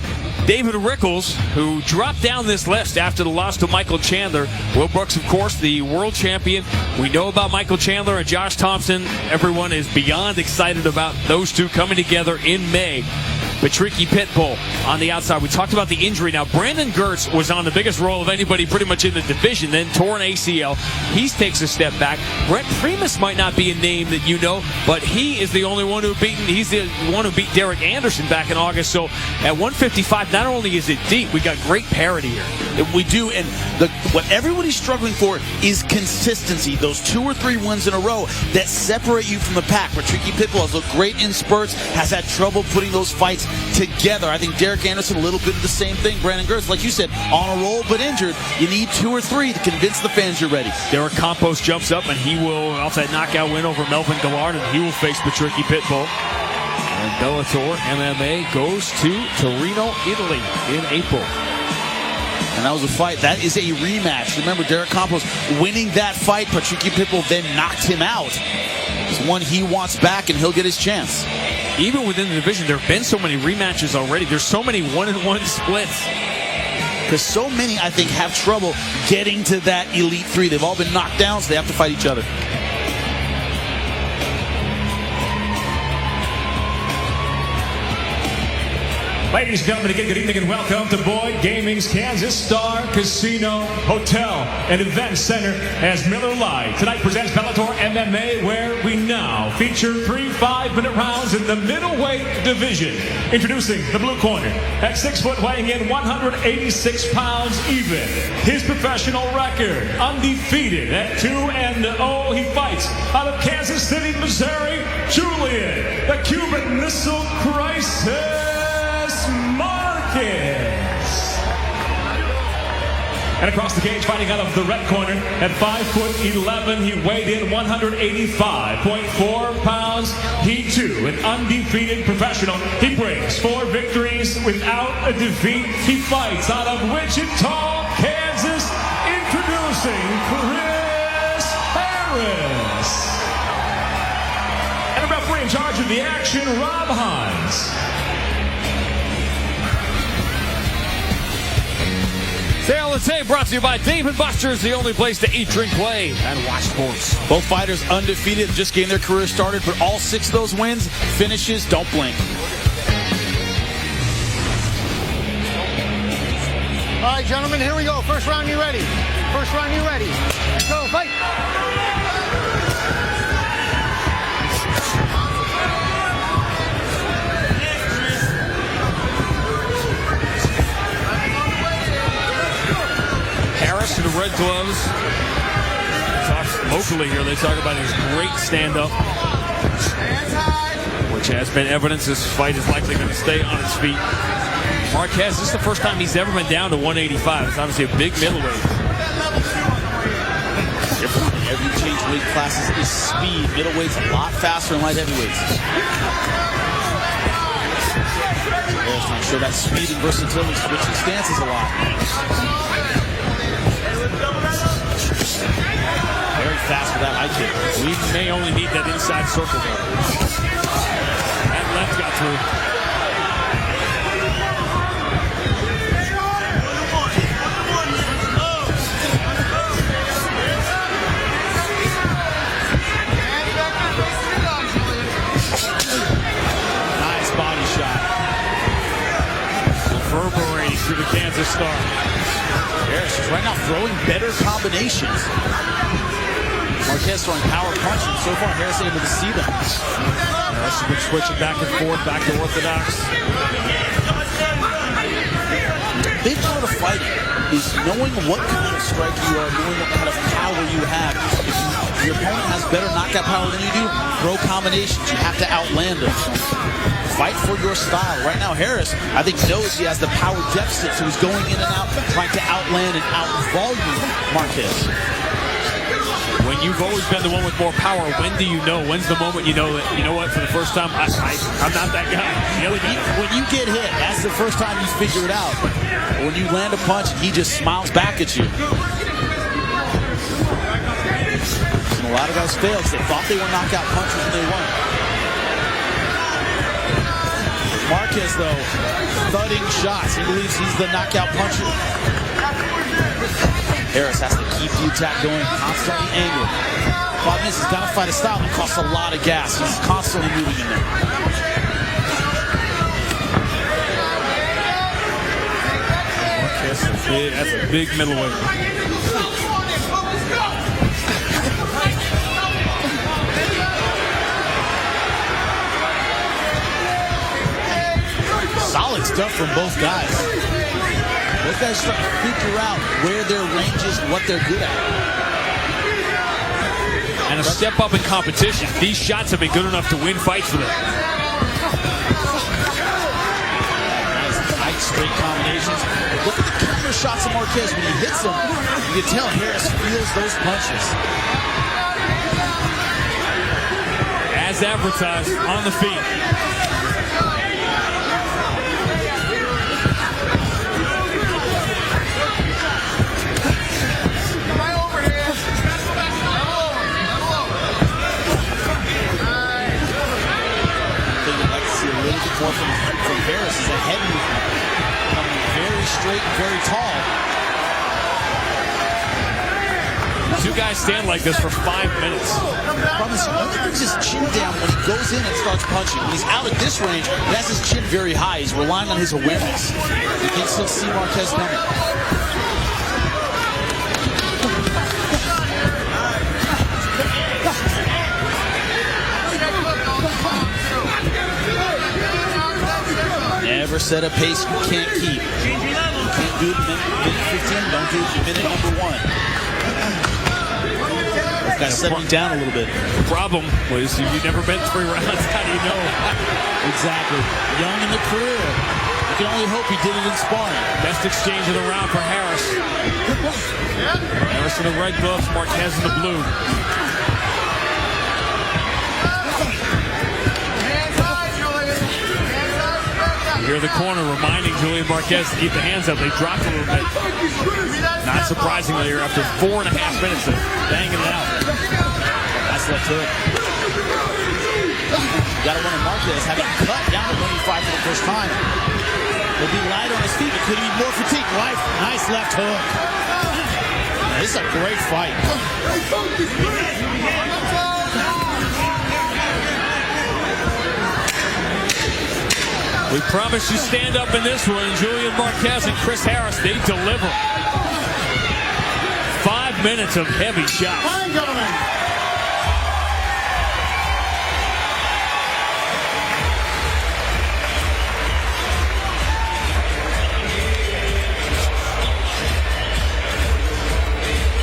David Rickles, who dropped down this list after the loss to Michael Chandler. Will Brooks, of course, the world champion. We know about Michael Chandler and Josh Thompson. Everyone is beyond excited about those two coming together in May. Patricky Pitbull on the outside. We talked about the injury. Now, Brandon Gertz was on the biggest roll of anybody pretty much in the division, then tore an ACL. He takes a step back. Brent Primus might not be a name that you know, but he is the only one he's the one who beat Derek Anderson back in August. So at 155, not only is it deep, we got great parity here. We do, and what everybody's struggling for is consistency. Those 2 or 3 wins in a row that separate you from the pack. Patricky Pitbull has looked great in spurts, has had trouble putting those fights together. I think Derek Anderson, a little bit of the same thing. Brandon Gertz, like you said, on a roll but injured. You need 2 or 3 to convince the fans you're ready. Derek Campos jumps up, and he will, off that knockout win over Melvin Gillard, and he will face Patricky Pitbull. And Bellator MMA goes to Torino, Italy in April. And that was a fight. That is a rematch. Remember, Derek Campos winning that fight. Patricky Pitbull then knocked him out. It's one he wants back, and he'll get his chance. Even within the division, there have been so many rematches already. There's so many 1-1 splits. Because so many, I think, have trouble getting to that Elite 3. They've all been knocked down, so they have to fight each other. Ladies and gentlemen, again, good evening and welcome to Boyd Gaming's Kansas Star Casino Hotel and Event Center as Miller Lite tonight presents Bellator MMA, where we now feature 3 5-minute rounds in the middleweight division. Introducing the blue corner at 6 foot, weighing in 186 pounds even. His professional record, undefeated at 2-0. He fights out of Kansas City, Missouri, Julian, the Cuban Missile Crisis Marquez. And across the cage, fighting out of the red corner at 5'11", he weighed in 185.4 pounds. He too, an undefeated professional. He brings 4 victories without a defeat. He fights out of Wichita, Kansas. Introducing Chris Harris. And a referee in charge of the action, Rob Hines. Stay on the tape, brought to you by Dave & Buster's, the only place to eat, drink, play, and watch sports. Both fighters undefeated, just getting their career started, but all 6 of those wins, finishes, don't blink. All right, gentlemen, here we go. First round, you ready? First round, you ready? Let's go, fight. Harris in the red gloves. Talks locally here. They talk about his great stand-up, which has been evidence this fight is likely going to stay on its feet. Marquez, this is the first time he's ever been down to 185. It's obviously a big middleweight. Every you change weight classes is speed. Middleweight's a lot faster than light heavyweights. There's trying to show that speed and versatility, switching stances a lot. Very fast with that high kick. We may only need that inside circle though. That left got through. Nice body shot. Reverberating through the Kansas Star. Harris is right now throwing better combinations. Marquez throwing power punches. So far, Harris able to see them. Harris has been switching back and forth, back to orthodox. Big part of fighting is knowing what kind of strike you are, knowing what kind of power you have. If your opponent has better knockout power than you do, throw combinations. You have to outland them. Fight for your style. Right now, Harris, I think, knows he has the power deficit, so he's going in and out, trying to outland and out-volume Marquez. When you've always been the one with more power, when do you know? When's the moment you know that, you know what, for the first time, I'm not that guy. When you get hit, that's the first time you figure it out. When you land a punch, he just smiles back at you. And a lot of guys failed because they thought they were knockout punchers and they weren't. Marquez, though, thudding shots. He believes he's the knockout puncher. Harris has to keep the attack going, constantly angled. Problem is, he's got to fight a style that costs a lot of gas. He's constantly moving in there. That's a big middleweight. Solid stuff from both guys. Both guys trying to figure out where their range is and what they're good at. And a step up in competition. These shots have been good enough to win fights for them. Nice tight, straight combinations. Look at the counter shots of Marquez. When he hits them, you can tell Harris feels those punches. As advertised, on the feet. More from Harris is a head movement. Coming very straight and very tall. Two guys stand like this for 5 minutes. The problem is he only brings his chin down when he goes in and starts punching. When he's out at this range, he has his chin very high. He's relying on his awareness. He can still see Marquez coming. Never set a pace you can't keep. You can't do it in minute 15, don't do it in minute number 1. This guy's settling down a little bit. The problem was you've never been 3 rounds. How do you know? Exactly. Young in the career. You can only hope he did it in sparring. Best exchange of the round for Harris. Harris in the red gloves, Marquez in the blue. You hear the corner reminding Julian Marquez to keep the hands up. They dropped a little bit. Not surprisingly here after 4.5 minutes of banging it out. Nice left hook. Got to run Marquez having cut down to 185 for the first time. He'll be light on his feet, but could he be more fatigued? Nice left hook. This is a great fight. We promise you stand up in this one. Julian Marquez and Chris Harris, they deliver. 5 minutes of heavy shots. Fine, gentlemen.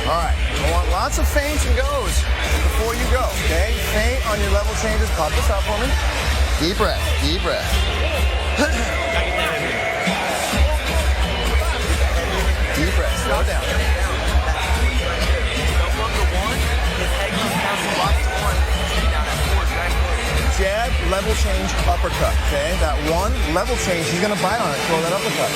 All right, I want lots of feints and goes before you go, okay? Feint on your level changes. Pop this out for me. Deep breath, deep breath. Deep breath, slow down. Jab, level change, uppercut, okay? That one, level change, he's gonna bite on it, throw that uppercut.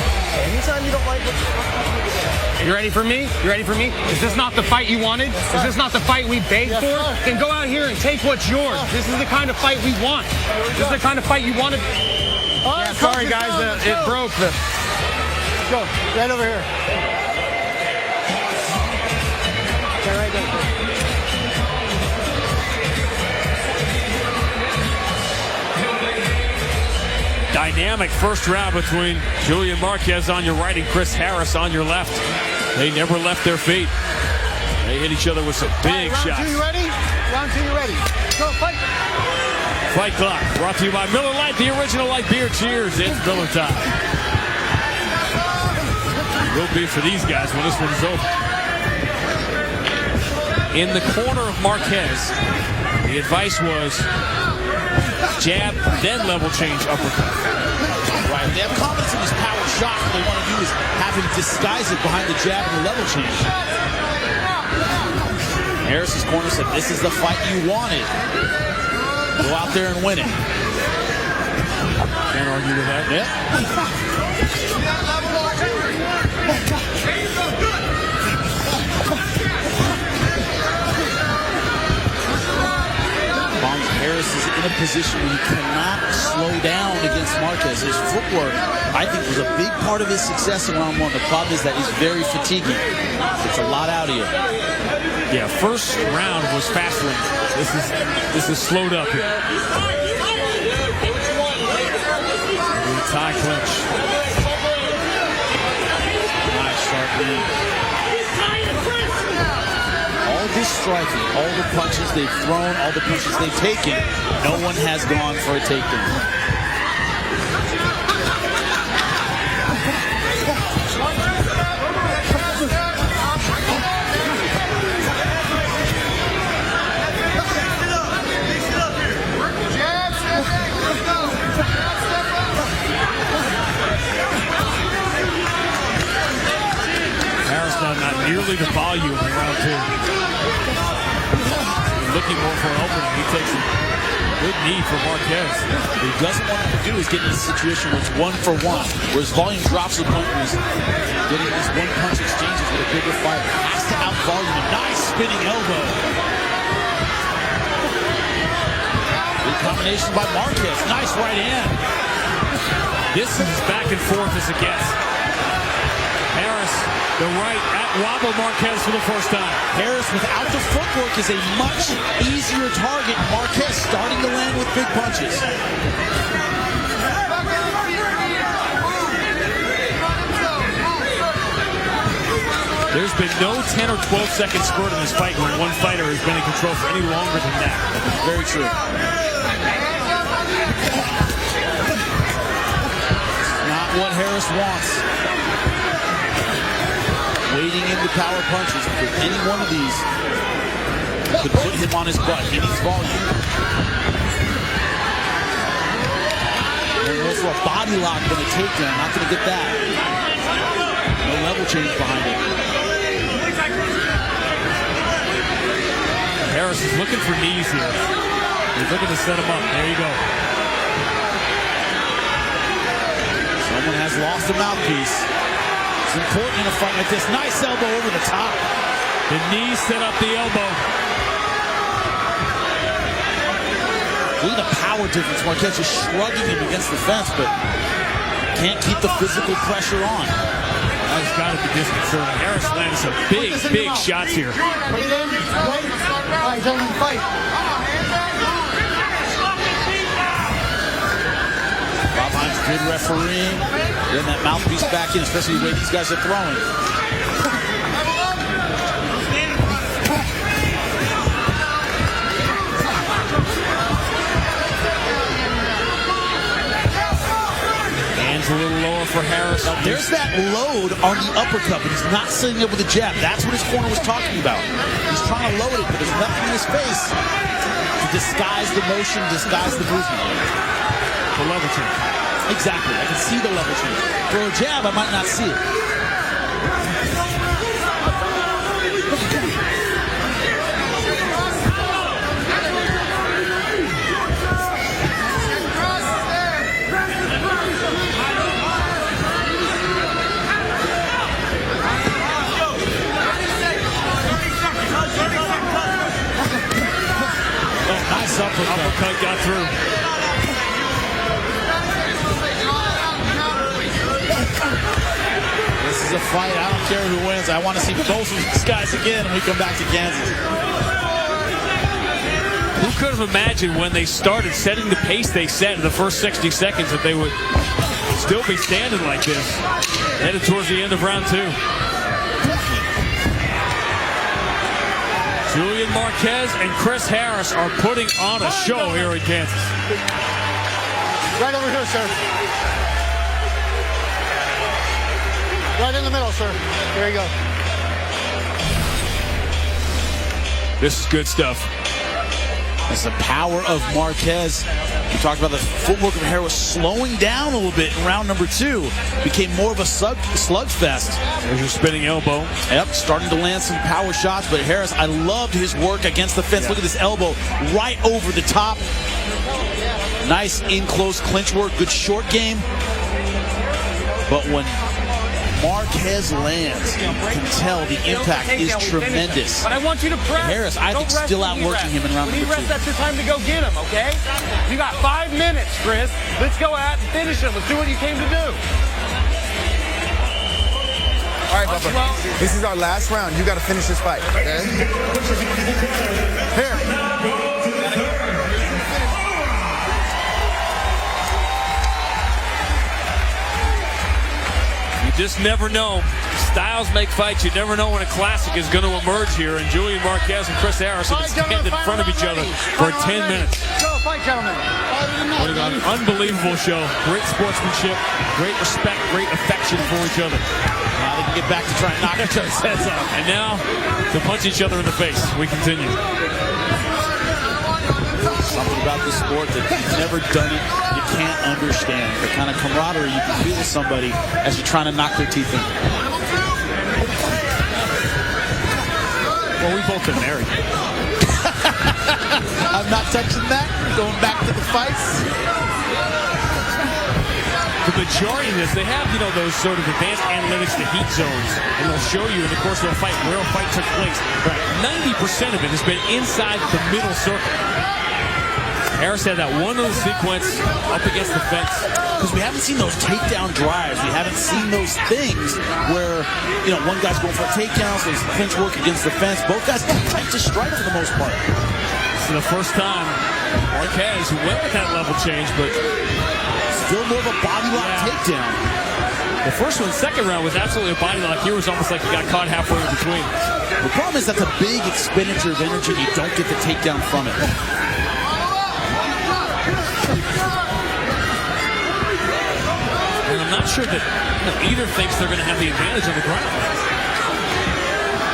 Anytime you don't like what you ready for me? You ready for me? Is this not the fight you wanted? Is this not the fight we begged for? Then go out here and take what's yours. This is the kind of fight we want. This is the kind of fight you wanted. Yeah, sorry guys, it broke. Let's go, right over here. Okay, right there. Dynamic first round between Julian Marquez on your right and Chris Harris on your left. They never left their feet. They hit each other with some big shots. Round 2, you ready? Round 2, you ready? Go, fight. Fight Clock, brought to you by Miller Lite, the original light beer. Cheers, it's Miller time. It will be for these guys when this one's over. In the corner of Marquez, the advice was jab, then level change uppercut. Right, they have confidence in his power shot. What they want to do is have him disguise it behind the jab and the level change. Harris's corner said, this is the fight you wanted. Go out there and win it. Can't argue with that. Yeah. Harris is in a position where he cannot slow down against Marquez. His footwork, I think, was a big part of his success in round 1. The problem is that he's very fatiguing. It's a lot out of you. Yeah, first round was fast lane. This is slowed up here. Tie clinch. Nice sharp knee. All this striking, all the punches they've thrown, all the punches they've taken, no one has gone for a takedown. Not nearly the volume in round 2. Looking more for an opening. He takes a good knee for Marquez. What he doesn't want him to do is get in a situation where it's 1-for-1, where his volume drops to the point where he's getting these one-punch exchanges with a bigger fighter. Has to out-volume a nice spinning elbow. Big combination by Marquez. Nice right hand. This is back and forth as it gets. Harris, the right at wobble Marquez for the first time. Harris without the footwork is a much easier target. Marquez starting to land with big punches. There's been no 10 or 12 second spurt in this fight when one fighter has been in control for any longer than that. Very true. Not what Harris wants. Wading into power punches. If any one of these could put him on his butt. He needs volume. Going for a body lock than a takedown. Not going to get that. No level change behind it. Harris is looking for knees here. He's looking to set him up. There you go. Someone has lost a mouthpiece. It's important in a fight like this. Nice elbow over the top. The knee set up the elbow. Look at the power difference. Marquez is shrugging him against the fence, but can't keep the physical pressure on. That's got to be disconcerting. Harris landed some big shots here. Bob Hines, good refereeing. Getting that mouthpiece back in, especially the way these guys are throwing. Hands a little lower for Harris. Now, there's that load on the uppercut, but he's not sitting there with a jab. That's what his corner was talking about. He's trying to load it, but there's nothing in his face to disguise the motion, disguise the movement. The level change. Exactly. I can see the level change. For a jab, I might not see it. Oh, nice uppercut. Uppercut got through. This is a fight. I don't care who wins. I want to see both of these guys again when we come back to Kansas. Who could have imagined when they started setting the pace they set in the first 60 seconds that they would still be standing like this, headed towards the end of round 2. Julian Marquez and Chris Harris are putting on a show here in Kansas. Right over here, sir. Right in the middle, sir. There you go. This is good stuff. That's the power of Marquez. We talked about the footwork of Harris slowing down a little bit in round number 2. Became more of a slugfest. There's your spinning elbow. Yep, starting to land some power shots, but Harris, I loved his work against the fence. Look at this elbow right over the top. Nice in-close clinch work, good short game. But when Marquez lands, you can tell the impact is tremendous. But I want you to press. Harris, I think, still outworking him in round number 2. When he rests, that's your time to go get him, okay? You got 5 minutes, Chris. Let's go out and finish him. Let's do what you came to do. All right, Bubba. This is our last round. You got to finish this fight, okay? Here. Just never know. Styles make fights. You never know when a classic is going to emerge here. And Julian Marquez and Chris Harris have been standing in front of each other for 10 minutes. Go, fight, gentlemen. Putting on an unbelievable show. Great sportsmanship, great respect, great affection for each other. Now they can get back to trying to knock each other's heads off. And now to punch each other in the face. We continue. Something about this sport that you've never done it, you can't understand. The kind of camaraderie you can feel with somebody as you're trying to knock their teeth in. Well, we both been married. I'm not touching that. Going back to the fights. The majority of this, they have, those sort of advanced analytics, the heat zones, and they'll show you in the course of a fight where a fight took place. Right. 90% of it has been inside the middle circle. Harris had that one little sequence up against the fence. Because we haven't seen those takedown drives. We haven't seen those things where, one guy's going for a takedown, so it's clinch work against the fence. Both guys tight to strike for the most part. This is the first time Marquez, who went with that level change, but still more of a body lock takedown. The first one, second round, was absolutely a body lock. Here was almost like he got caught halfway in between. The problem is that's a big expenditure of energy. You don't get the takedown from it. And I'm not sure that either thinks they're going to have the advantage on the ground.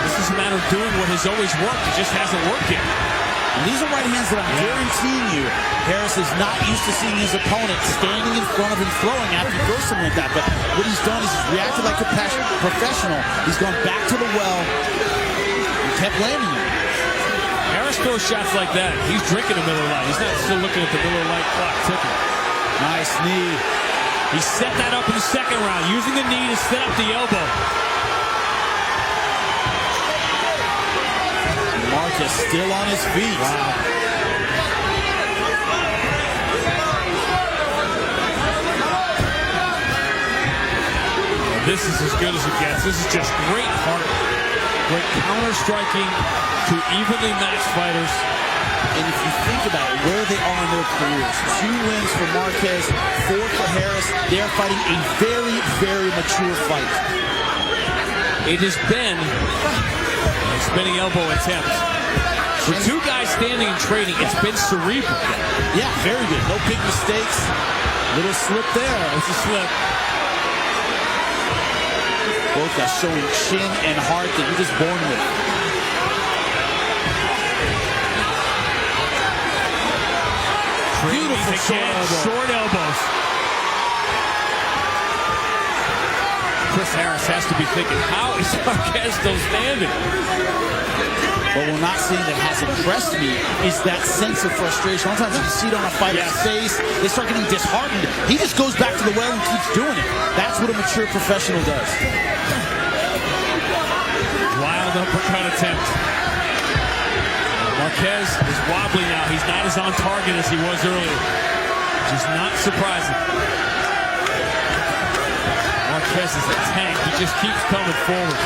This is a matter of doing what has always worked. It just hasn't worked yet. And these are right hands that I'm guaranteeing you Harris is not used to seeing his opponent standing in front of him throwing after he throws something like that. But what he's done is he's reacted like a professional. He's gone back to the well and kept landing it. Harris throws shots like that. He's drinking a Miller Lite. He's not still looking at the Miller Lite clock ticking. Nice knee. He set that up in the second round, using the knee to set up the elbow. Marquez still on his feet. Wow. This is as good as it gets. This is just great heart, great counter-striking to evenly matched fighters. And if you think about it, where they are in their careers, 2 wins for Marquez, 4 for Harris. They're fighting a very, very mature fight. It has been a spinning elbow attempt. For 2 guys standing and trading, it's been cerebral. Yeah, very good. No big mistakes. Little slip there. It's a slip. Both guys showing chin and heart that you're just born with. Beautiful short elbows. Chris Harris has to be thinking, how is Marquez still standing? What we're not seeing that has impressed me is that sense of frustration. Sometimes you see it on a fighter's face. They start getting disheartened. He just goes back to the well and keeps doing it. That's what a mature professional does. Wild uppercut attempt. Marquez is wobbly now. He's not as on target as he was earlier. Which is not surprising. Marquez is a tank. He just keeps coming forward.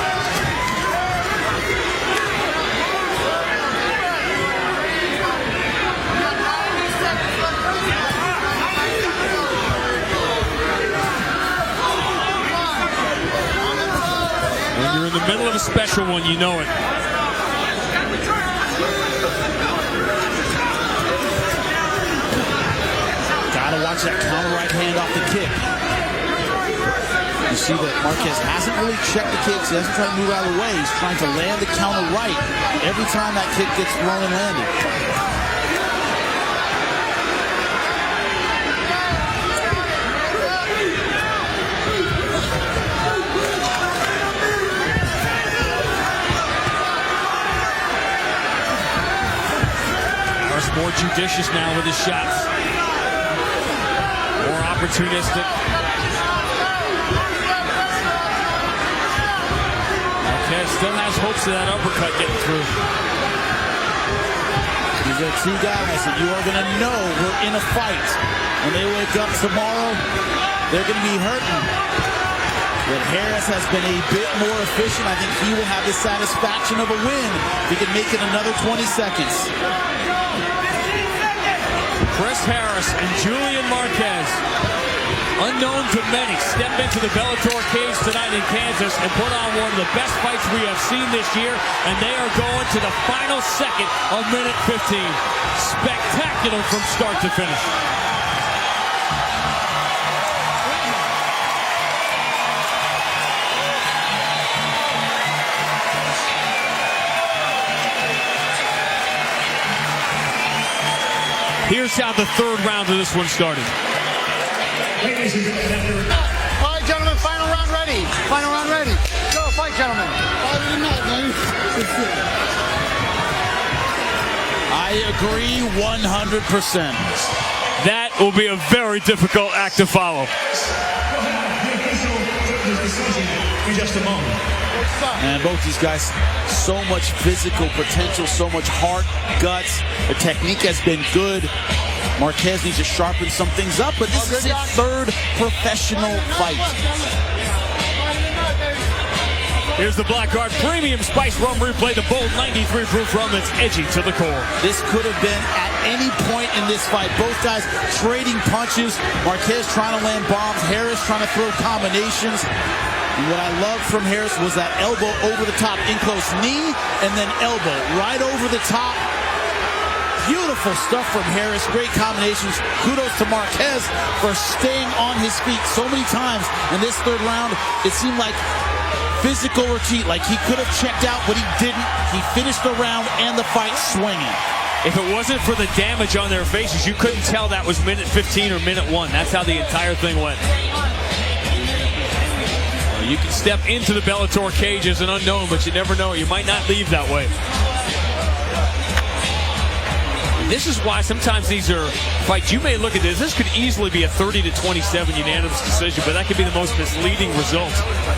When you're in the middle of a special one, you know it. punch, that counter right hand off the kick. You see that Marquez hasn't really checked the kicks. He hasn't tried to move out of the way. He's trying to land the counter right every time that kick gets thrown and landed. Harris more judicious now with his shots. More opportunistic. Marquez still has hopes of that uppercut getting through. These are two guys that you are going to know we're in a fight. When they wake up tomorrow, they're going to be hurting. But Harris has been a bit more efficient. I think he will have the satisfaction of a win if he can make it another 20 seconds. Chris Harris and Julian Marquez, unknown to many, step into the Bellator cage tonight in Kansas and put on one of the best fights we have seen this year, and they are going to the final second of minute 15. Spectacular from start to finish. Here's how the third round of this one started. All right, gentlemen, final round ready. Final round ready. Go, fight, gentlemen. I agree 100%. That will be a very difficult act to follow. In just a moment. And both these guys, so much physical potential, so much heart, guts. The technique has been good. Marquez needs to sharpen some things up, but this is his third professional fight. Here's the Black Guard Premium Spice Rum Replay, the bold 93 proof rum that's edgy to the core. This could have been at any point in this fight. Both guys trading punches. Marquez trying to land bombs. Harris trying to throw combinations. And what I loved from Harris was that elbow over the top, in close knee, and then elbow right over the top. Beautiful stuff from Harris. Great combinations. Kudos to Marquez for staying on his feet so many times in this third round. It seemed like physical retreat, like he could have checked out, but he didn't. He finished the round and the fight swinging. If it wasn't for the damage on their faces, you couldn't tell that was minute 15 or minute 1. That's how the entire thing went. You can step into the Bellator cage as an unknown, but you never know. You might not leave that way. This is why sometimes these are fights. You may look at this. This could easily be a 30-27 unanimous decision, but that could be the most misleading result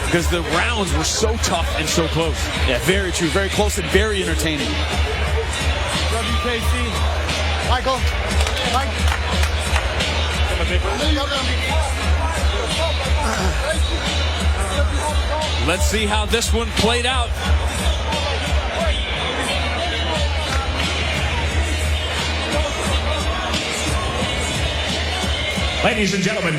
because the rounds were so tough and so close. Yeah, very true. Very close and very entertaining. WKC. Michael. Mike. Let's see how this one played out. Ladies and gentlemen,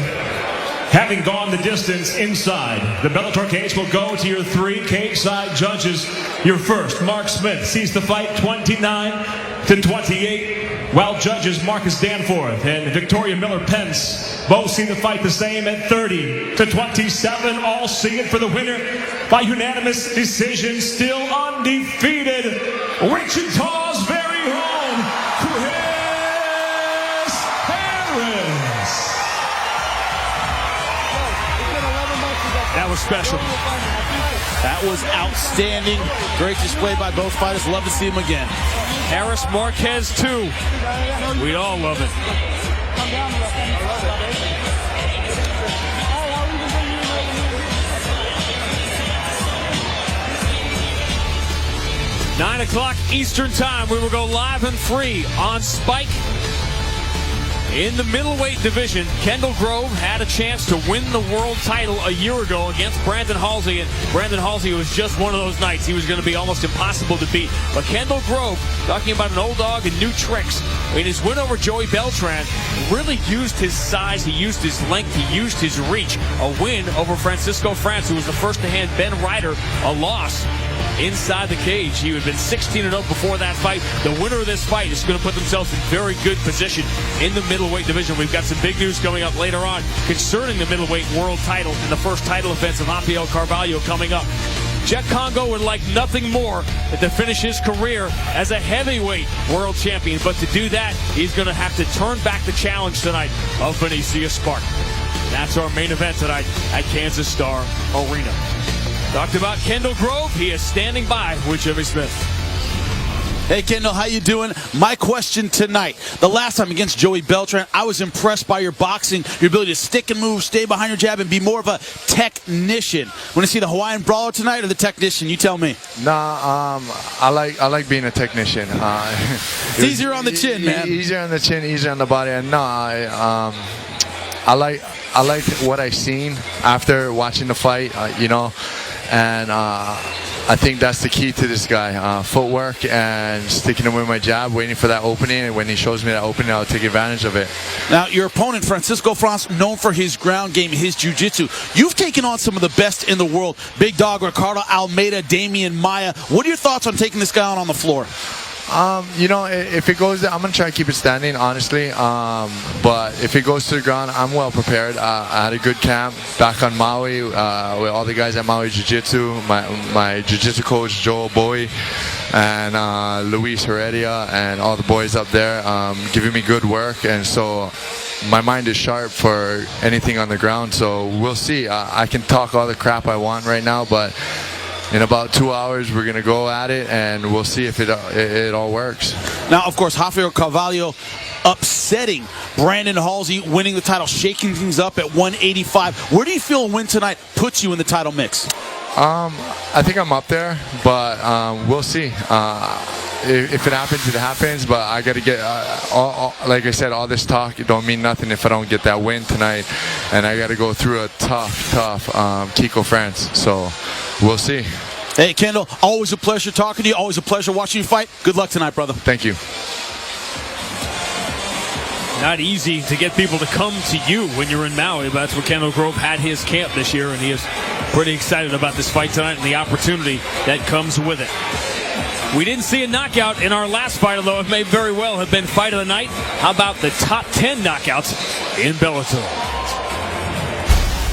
having gone the distance inside, the Bellator cage will go to your 3 cage-side judges. Your first, Mark Smith, sees the fight 29-28, while judges Marcus Danforth and Victoria Miller-Pence both see the fight the same at 30-27. All see it for the winner by unanimous decision, still undefeated, Wichita's very own Chris Harris. That was special. That was outstanding. Great display by both fighters. Love to see them again. Harris Marquez, too. We all love it. Nine o'clock Eastern Time. We will go live and free on Spike. In the middleweight division, Kendall Grove had a chance to win the world title a year ago against Brandon Halsey, and Brandon Halsey was just one of those nights. He was going to be almost impossible to beat. But Kendall Grove, talking about an old dog and new tricks, in his win over Joey Beltran, really used his size, he used his length, he used his reach. A win over Francisco France, who was the first to hand Ben Ryder a loss inside the cage. He had been 16-0 before that fight. The winner of this fight is going to put themselves in very good position in the middleweight division. We've got some big news coming up later on concerning the middleweight world title and the first title offense of Rafael Carvalho coming up. Jack Congo would like nothing more than to finish his career as a heavyweight world champion. But to do that, he's going to have to turn back the challenge tonight of Benicio Spartan. That's our main event tonight at Kansas Star Arena. Talked about Kendall Grove. He is standing by with Jimmy Smith. Hey, Kendall, how you doing? My question tonight. The last time against Joey Beltran, I was impressed by your boxing, your ability to stick and move, stay behind your jab, and be more of a technician. Want to see the Hawaiian Brawler tonight or the technician? You tell me. Nah, I like being a technician. It's easier on the chin, man. Easier on the chin, easier on the body. And I like what I've seen after watching the fight, and I think that's the key to this guy. Footwork and sticking him with my jab, waiting for that opening, and when he shows me that opening, I'll take advantage of it. Now, your opponent, Francisco Franz, known for his ground game, his jiu-jitsu. You've taken on some of the best in the world. Big Dog, Ricardo Almeida, Damian Maia. What are your thoughts on taking this guy on the floor? If it goes there, I'm going to try to keep it standing, honestly. But if it goes to the ground, I'm well prepared. I had a good camp back on Maui with all the guys at Maui Jiu-Jitsu, my Jiu-Jitsu coach, Joel Bowie, and Luis Heredia, and all the boys up there giving me good work. And so my mind is sharp for anything on the ground. So we'll see. I can talk all the crap I want right now, but in about 2 hours, we're going to go at it, and we'll see if it all works. Now, of course, Rafael Carvalho upsetting Brandon Halsey, winning the title, shaking things up at 185. Where do you feel a win tonight puts you in the title mix? I think I'm up there, but we'll see. If it happens, it happens. But I got to get, like I said, all this talk, it don't mean nothing if I don't get that win tonight. And I got to go through a tough Kiko France. So we'll see. Hey, Kendall, always a pleasure talking to you. Always a pleasure watching you fight. Good luck tonight, brother. Thank you. Not easy to get people to come to you when you're in Maui, but that's where Kendall Grove had his camp this year, and he is pretty excited about this fight tonight and the opportunity that comes with it. We didn't see a knockout in our last fight, although it may very well have been fight of the night. How about the top 10 knockouts in Bellator?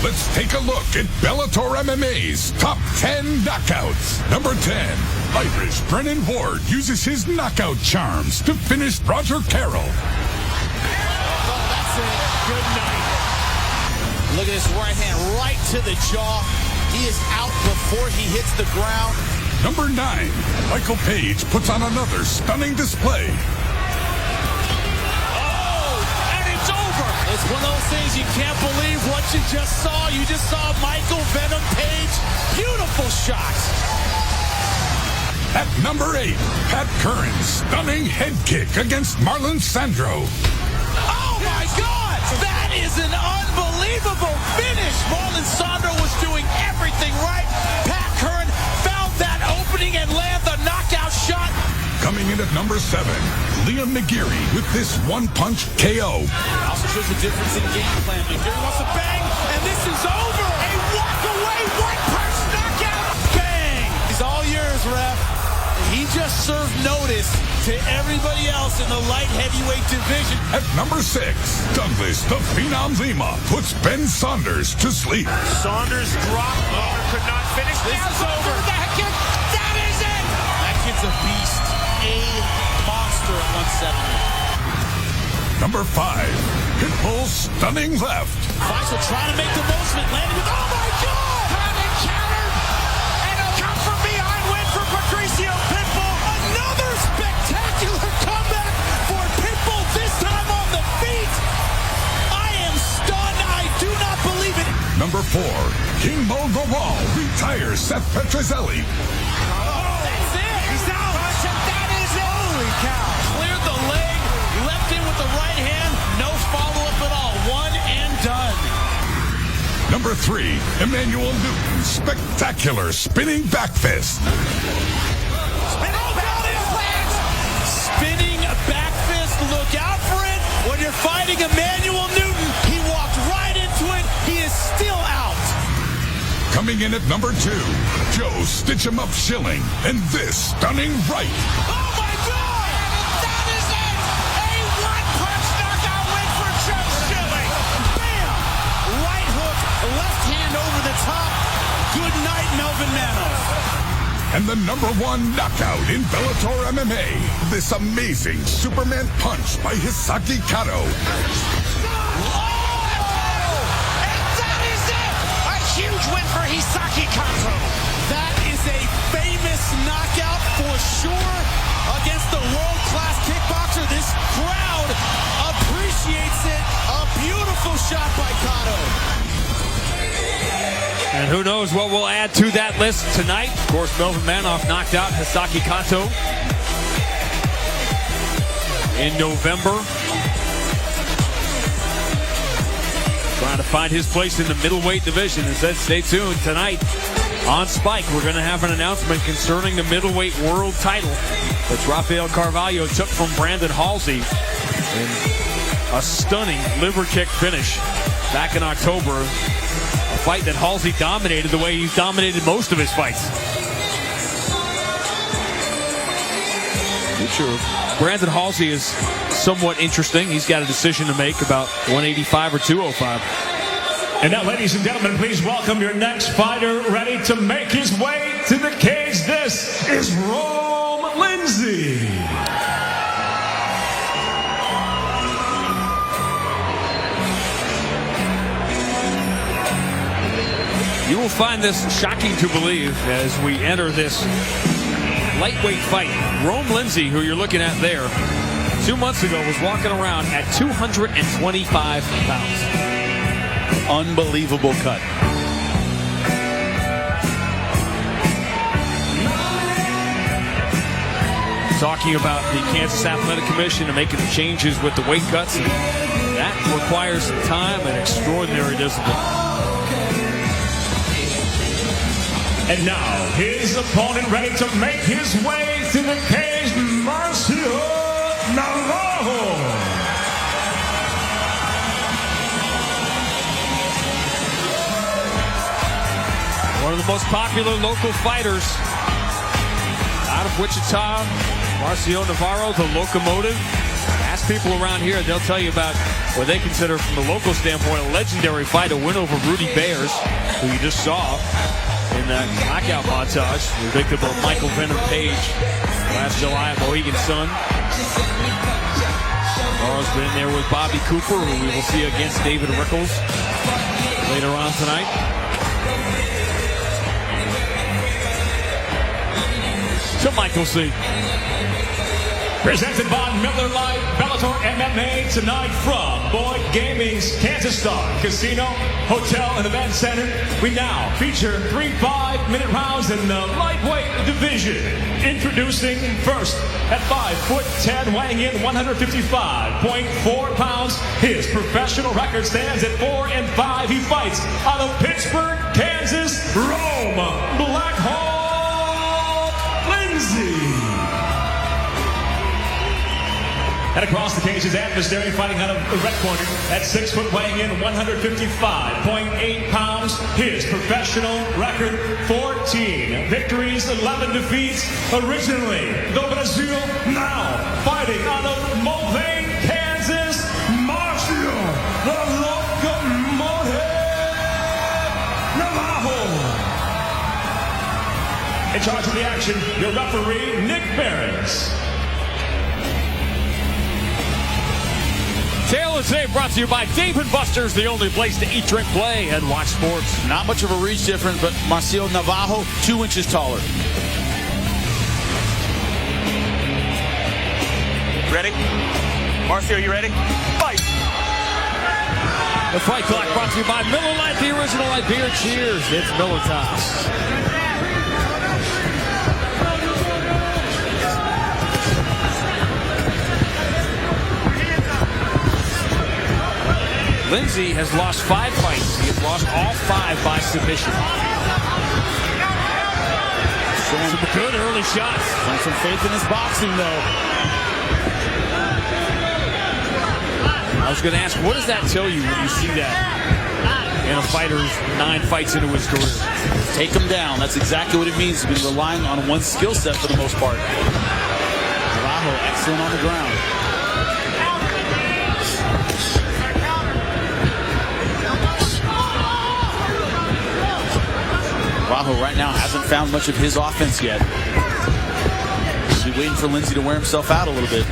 Let's take a look at Bellator MMA's top 10 knockouts. Number 10, Irish Brennan Ward uses his knockout charms to finish Roger Carroll. Good night. Look at this right hand right to the jaw. He is out before he hits the ground. Number 9, Michael Page puts on another stunning display. Oh, and it's over. It's one of those things you can't believe what you just saw. You just saw Michael Venom Page. Beautiful shots. At number 8, Pat Curran's stunning head kick against Marlon Sandro. Oh my God! That is an unbelievable finish. Marlon Sandro was doing everything right. Pat Curran found that opening and land the knockout shot. Coming in at number 7, Liam McGeary with this one-punch KO. Also shows the difference in game plan. McGeary wants to bang, and this is over. A walk-away one-punch knockout. Bang! He's all yours, ref. He just served notice to everybody else in the light heavyweight division. At number 6, Douglas the Phenom Lima puts Ben Saunders to sleep. Saunders dropped. Could not finish. This is over. That is it. That kid's a beast. A monster at 170. Number 5, Pitbull's stunning left. Faisal trying to make the most of it. Landing with, oh my God! Having countered. And a come from behind win for Patricio Pitbull. Another spectacular comeback for Pitbull, this time on the feet. I am stunned. I do not believe it. Number 4, King Mo Gawal retires Seth Petrozelli. That's it. He's out. That is it. Holy cow. Cleared the leg, left in with the right hand. No follow-up at all. One and done. Number 3, Emmanuel Newton's spectacular spinning back fist. Spinning back fist. Look out for it. When you're fighting Emmanuel Newton, he walked right into it. He is still out. Coming Coming in at number 2, Joe Stitch 'em Up Schilling, and this stunning right. Oh my God! That is it! A one-punch knockout win for Joe Schilling. Bam! Right hook, left hand over the top. Good night, Melvin Manos. And the number 1 knockout in Bellator MMA, this amazing Superman punch by Hisaki Kato. Huge win for Hisaki Kato. That is a famous knockout for sure against the world-class kickboxer. This crowd appreciates it. A beautiful shot by Kato. And who knows what we'll add to that list tonight. Of course, Melvin Manoff knocked out Hisaki Kato in November. Trying to find his place in the middleweight division. And said, stay tuned tonight on Spike. We're going to have an announcement concerning the middleweight world title that Rafael Carvalho took from Brandon Halsey in a stunning liver kick finish back in October. A fight that Halsey dominated the way he's dominated most of his fights. Sure. Brandon Halsey is somewhat interesting. He's got a decision to make about 185 or 205. And now, ladies and gentlemen, please welcome your next fighter ready to make his way to the cage. This is Rome Lindsay. You will find this shocking to believe as we enter this lightweight fight. Rome Lindsay, who you're looking at there, 2 months ago was walking around at 225 pounds. Unbelievable cut. Talking about the Kansas Athletic Commission and making changes with the weight cuts. And that requires time and extraordinary discipline. And now, his opponent ready to make his way to the cage, Marcio Navarro. One of the most popular local fighters out of Wichita, Marcio Navarro, the locomotive. Ask people around here, they'll tell you about what they consider from the local standpoint a legendary fight, a win over Rudy Bayers, who you just saw in that knockout montage, the victim of Michael Venom Page last July at Mohegan Sun. Navarro's been there with Bobby Cooper, who we will see against David Rickles later on tonight. To Michael C. Presented by Miller Lite, Bellator MMA tonight from Boyd Gaming's Kansas Star Casino, Hotel and Event Center. We now feature 3 5-minute rounds in the lightweight division. Introducing first at 5'10", weighing in 155.4 pounds. His professional record stands at 4-5. He fights out of Pittsburgh, Kansas, Rome, Black Hawk Lindsay. And across the cage, his adversary fighting out of the red corner at 6 foot, weighing in 155.8 pounds. His professional record, 14 victories, 11 defeats. Originally, do Brasil, now fighting out of Mulvane, Kansas, Marcio the Locomotive Navarro. In charge of the action, your referee, Nick Behrens. Tale of the Tape brought to you by Dave & Buster's, the only place to eat, drink, play, and watch sports. Not much of a reach difference, but Marcio Navarro, 2 inches taller. Ready? Marcio, you ready? Fight! The fight clock brought to you by Miller Lite, the original light beer. Cheers. It's Miller Toss. Lindsay has lost 5 fights. He has lost all 5 by submission. Showing some good early shots. Showing some faith in his boxing, though. I was going to ask, what does that tell you when you see that? in a fighter's 9 fights into his career. Take him down. That's exactly what it means. He's been relying on one skill set for the most part. Navajo, excellent on the ground. Navajo right now hasn't found much of his offense yet. He's waiting for Lindsay to wear himself out a little bit.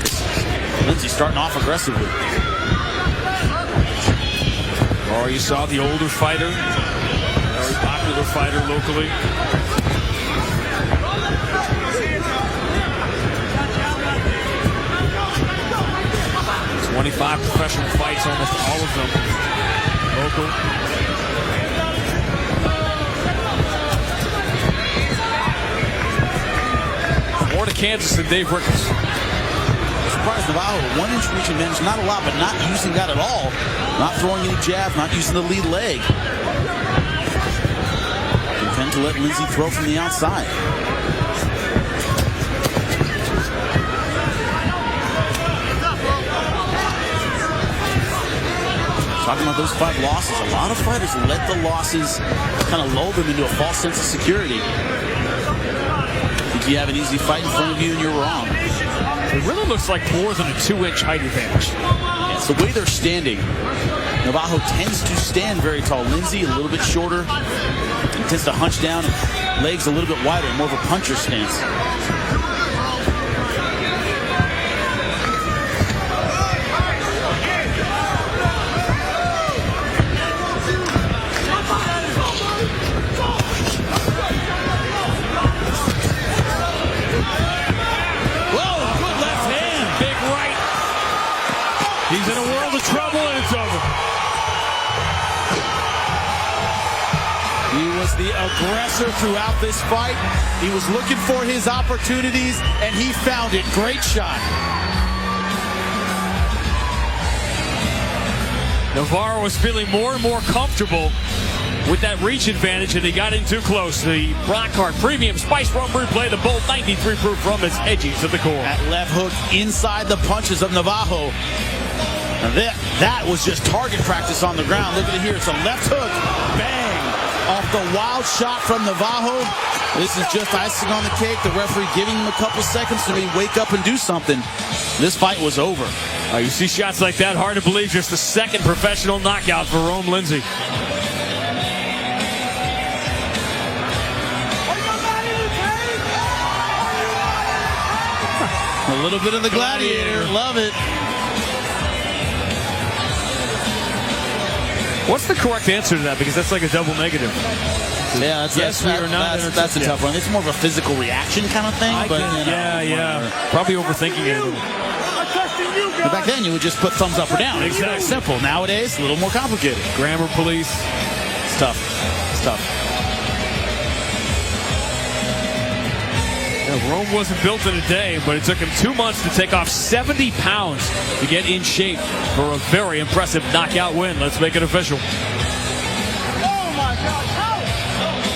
Lindsay starting off aggressively. Or you saw the older fighter, very popular fighter locally. 25 professional fights, almost all of them local. More to Kansas than Dave Rickles. Surprised Navajo, 1-inch reach advantage, not a lot, but not using that at all. Not throwing any jabs, not using the lead leg. Content to let Lindsay throw from the outside. Talking about those 5 losses, a lot of fighters let the losses kind of lull them into a false sense of security. Think you have an easy fight in front of you and you're wrong. It really looks like more than a 2-inch height advantage. Yeah, it's the way they're standing. Navajo tends to stand very tall. Lindsay a little bit shorter. He tends to hunch down, legs a little bit wider, more of a puncher stance. He's in a world of trouble, and it's over. He was the aggressor throughout this fight. He was looking for his opportunities, and he found it. Great shot. Navarro was feeling more and more comfortable with that reach advantage, and he got in too close. The Brockhart Premium Spice Rum Replay, the Bolt 93 proof rum is edgy to the core. That left hook inside the punches of Navajo. That was just target practice on the ground. Look at it here. It's a left hook. Bang. Off the wild shot from Navajo. This is just icing on the cake. The referee giving him a couple seconds to maybe wake up and do something. This fight was over. You see shots like that, hard to believe. Just the second professional knockout for Rome Lindsay. A little bit of the gladiator. Love it. What's the correct answer to that? Because that's like a double negative. Yeah, that's a tough one. It's more of a physical reaction kind of thing. Yeah. Probably overthinking it. But back then, you would just put thumbs up or down. Exactly. Simple. Nowadays, a little more complicated. Grammar police. It's tough. It's tough. Yeah, Rome wasn't built in a day, but it took him 2 months to take off 70 pounds to get in shape for a very impressive knockout win. Let's make it official.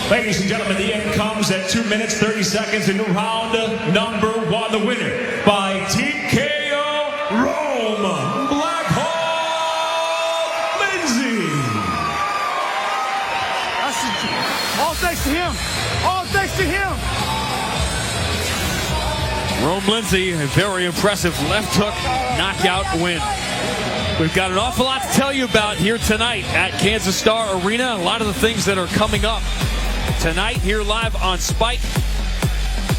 Ladies and gentlemen, the end comes at 2 minutes, 30 seconds into round number 1. The winner by TKO, Rome Blackhawk Lindsay. All thanks to him. All thanks to him. Rome Lindsay, a very impressive left hook knockout win. We've got an awful lot to tell you about here tonight at Kansas Star Arena. A lot of the things that are coming up tonight here live on Spike.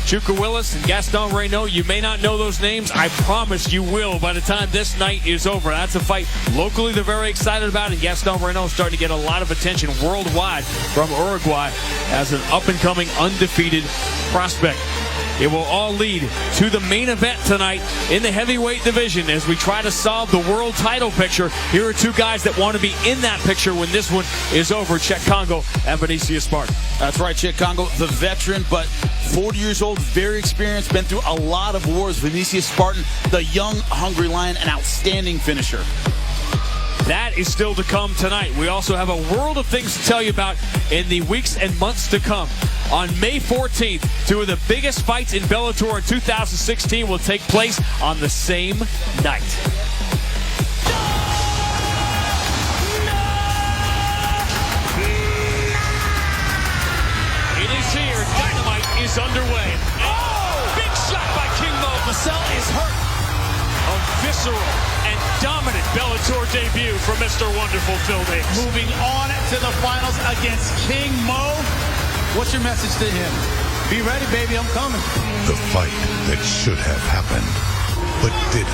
Chuka Willis and Gaston Reynaud, you may not know those names. I promise you will by the time this night is over. That's a fight locally they're very excited about, and Gaston Reynaud is starting to get a lot of attention worldwide from Uruguay as an up-and-coming undefeated prospect. It will all lead to the main event tonight in the heavyweight division as we try to solve the world title picture. Here are 2 guys that want to be in that picture when this one is over. Chet Congo and Benicio Spartan. That's right, Chet Congo, the veteran, but 40 years old, very experienced, been through a lot of wars. Benicio Spartan, the young, hungry lion, an outstanding finisher. That is still to come tonight. We also have a world of things to tell you about in the weeks and months to come. On May 14th, 2 of the biggest fights in Bellator in 2016 will take place on the same night. and dominant Bellator debut from Mr. Wonderful Phil Davis. Moving on to the finals against King Mo. What's your message to him? Be ready, baby. I'm coming. The fight that should have happened, but didn't.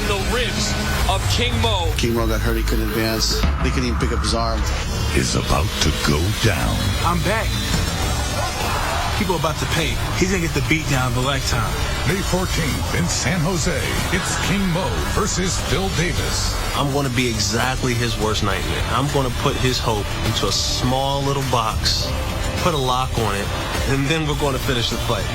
The ribs of King Mo. King Mo got hurt. He couldn't advance. He couldn't even pick up his arm. Is about to go down. I'm back. People are about to pay. He's going to get the beat down of a lifetime. May 14th in San Jose, it's King Mo versus Phil Davis. I'm going to be exactly his worst nightmare. I'm going to put his hope into a small little box, put a lock on it, and then we're going to finish the fight.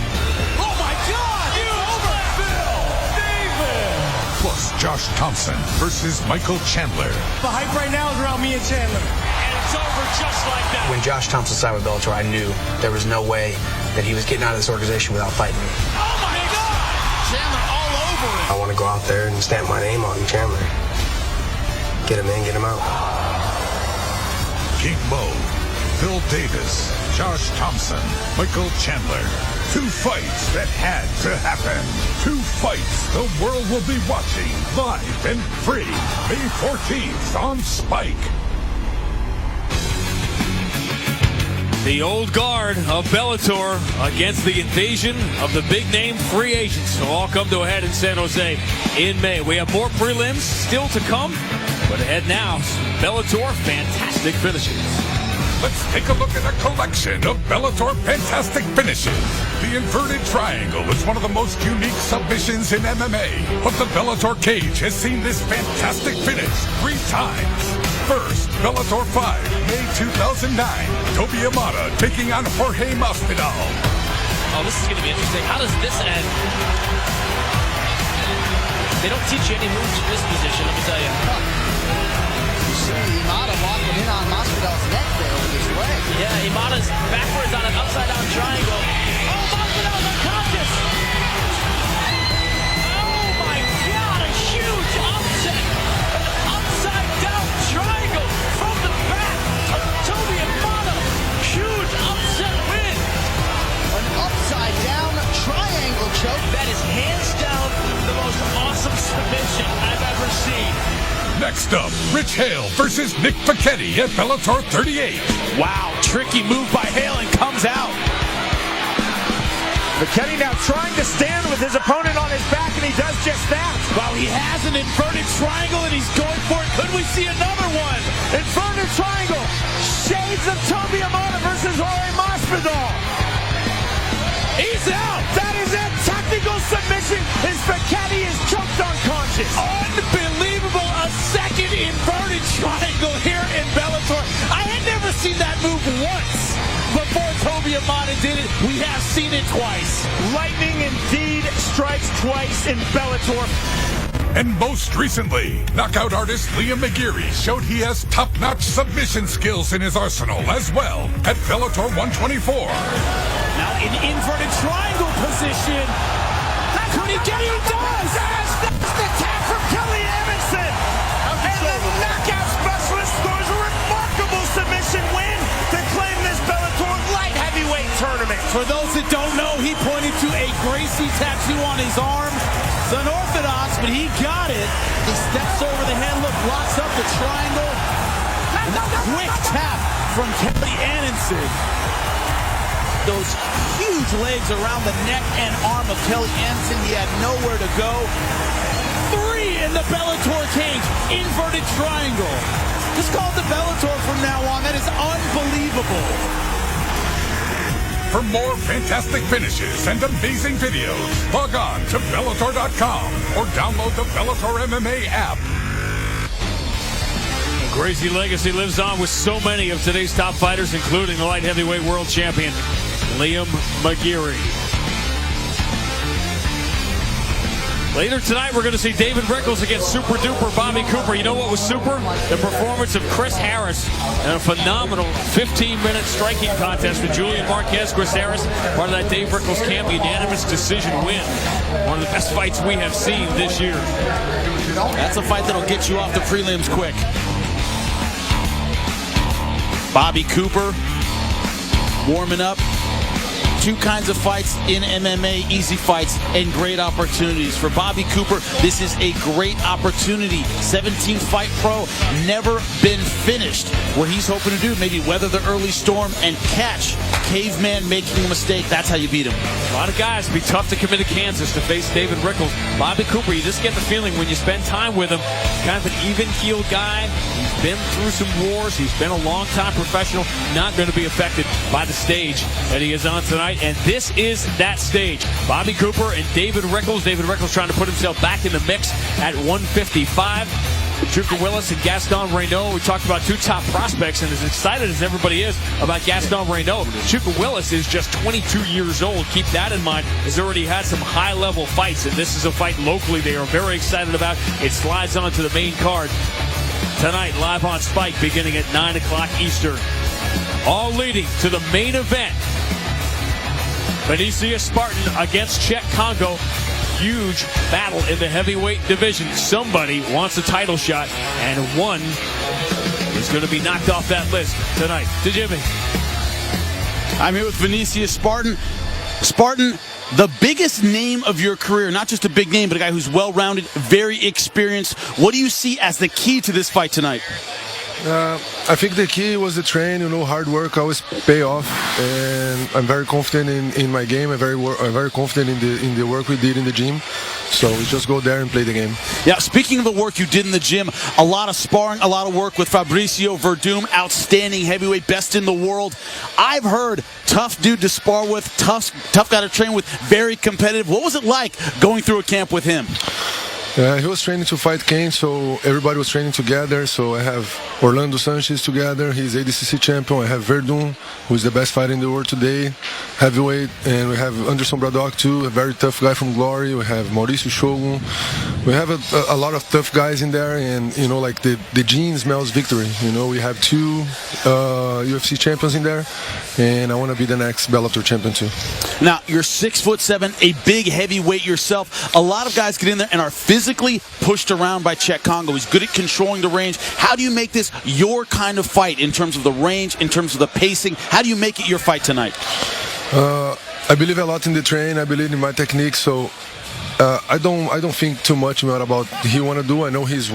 Oh, my God! It's over! Phil Davis! Plus Josh Thompson versus Michael Chandler. The hype right now is around me and Chandler. And it's over just like that. When Josh Thompson signed with Bellator, I knew there was no way that he was getting out of this organization without fighting me. Oh, my God! Chandler all over it. I want to go out there and stamp my name on Chandler. Get him in, get him out. King Mo, Phil Davis, Josh Thompson, Michael Chandler. 2 fights that had to happen. 2 fights the world will be watching live and free. May 14th on Spike. The old guard of Bellator against the invasion of the big-name free agents who all come to a head in San Jose in May. We have more prelims still to come, but ahead now, Bellator fantastic finishes. Let's take a look at a collection of Bellator fantastic finishes. The inverted triangle is one of the most unique submissions in MMA, but the Bellator cage has seen this fantastic finish 3 times. First, Bellator 5, May 2009. Toby Amata taking on Jorge Masvidal. Oh, this is going to be interesting. How does this end? They don't teach you any moves in this position, let me tell you. You see Imada walking in on Masvidal's neck there with his leg. Yeah, Imada's backwards on an upside-down triangle. Oh, Masvidal's unconscious! Oh, my God, a huge upset! Upside-down triangle from the back of Toby Imada. Huge upset win! An upside-down triangle choke. That is hands down the most awesome submission I've ever seen. Next up, Rich Hale versus Nick Paquetti at Bellator 38. Wow, tricky move by Hale and comes out. Paquetti now trying to stand with his opponent on his back, and he does just that. Well, he has an inverted triangle, and he's going for it. Could we see another one? Inverted triangle. Shades of Toby Amata versus Jorge Masvidal. He's out. That is a technical submission. His Paquetti is choked unconscious. Unbelievable. A second inverted triangle here in Bellator. I had never seen that move once before Toby Amata did it. We have seen it twice. Lightning indeed strikes twice in Bellator. And most recently, knockout artist Liam McGeary showed he has top-notch submission skills in his arsenal as well at Bellator 124. Now in inverted triangle position. Could he get it? He does! That's the tap from Kelly Amundsen. And the knockout specialist scores a remarkable submission win to claim this Bellator light heavyweight tournament. For those that don't know, he pointed to a Gracie tattoo on his arm. It's unorthodox, but he got it. He steps over the head, look, blocks up the triangle. And a quick tap from Kelly Amundsen. Those huge legs around the neck and arm of Kelly Amundsen. He had nowhere to go. 3 in the Bellator cage. Inverted triangle. Just call it the Bellator from now on. That is unbelievable. For more fantastic finishes and amazing videos, log on to Bellator.com or download the Bellator MMA app. Gracie legacy lives on with so many of today's top fighters, including the light heavyweight world champion, Liam McGeary. Later tonight, we're going to see David Rickles against Super Duper Bobby Cooper. You know what was super? The performance of Chris Harris in a phenomenal 15-minute striking contest with Julian Marquez. Chris Harris, part of that Dave Rickles camp, unanimous decision win. One of the best fights we have seen this year. That's a fight that'll get you off the prelims quick. Bobby Cooper warming up, Two kinds of fights in MMA, easy fights and great opportunities. For Bobby Cooper, this is a great opportunity. 17-fight pro, never been finished. What he's hoping to do, maybe weather the early storm and catch Caveman making a mistake. That's how you beat him. A lot of guys be tough to come into Kansas to face David Rickles. Bobby Cooper, you just get the feeling when you spend time with him, kind of an even-keeled guy. He's been through some wars. He's been a long-time professional, not going to be affected by the stage that he is on tonight. And this is that stage. Bobby Cooper and David Rickles. David Rickles trying to put himself back in the mix at 155. Chuka Willis and Gaston Reynaud. We talked about two top prospects, and as excited as everybody is about Gaston Reynaud, Chuka Willis is just 22 years old. Keep that in mind. He's already had some high-level fights, and this is a fight locally they are very excited about. It slides on to the main card tonight, live on Spike, beginning at 9 o'clock Eastern. All leading to the main event. Benicio Spartan against Czech Congo. Huge battle in the heavyweight division. Somebody wants a title shot, and one is going to be knocked off that list tonight. To Jimmy. I'm here with Benicio Spartan. Spartan, the biggest name of your career, not just a big name, but a guy who's well-rounded, very experienced. What do you see as the key to this fight tonight? I think the key was the train, hard work always pay off, and I'm very confident in my game. I'm very confident in the work we did in the gym. So we just go there and play the game. Yeah, speaking of the work you did in the gym, a lot of sparring, a lot of work with Fabricio Verdum, outstanding heavyweight, best in the world. I've heard tough dude to spar with, tough guy to train with, very competitive. What was it like going through a camp with him? He was training to fight Kane, so everybody was training together. So I have Orlando Sanchez together. He's ADCC champion. I have Verdun, who is the best fighter in the world today, heavyweight. And we have Anderson Braddock, too, a very tough guy from Glory. We have Mauricio Shogun. We have a lot of tough guys in there. And, the gene smells victory. We have two UFC champions in there. And I want to be the next Bellator champion, too. Now, you're 6'7", a big heavyweight yourself. A lot of guys get in there and are physically pushed around by Czech Congo. He's good at controlling the range. How do you make this your kind of fight in terms of the range, in terms of the pacing? How do you make it your fight tonight? I believe a lot in the train. I believe in my technique. So I don't think too much about what he want to do. I know he's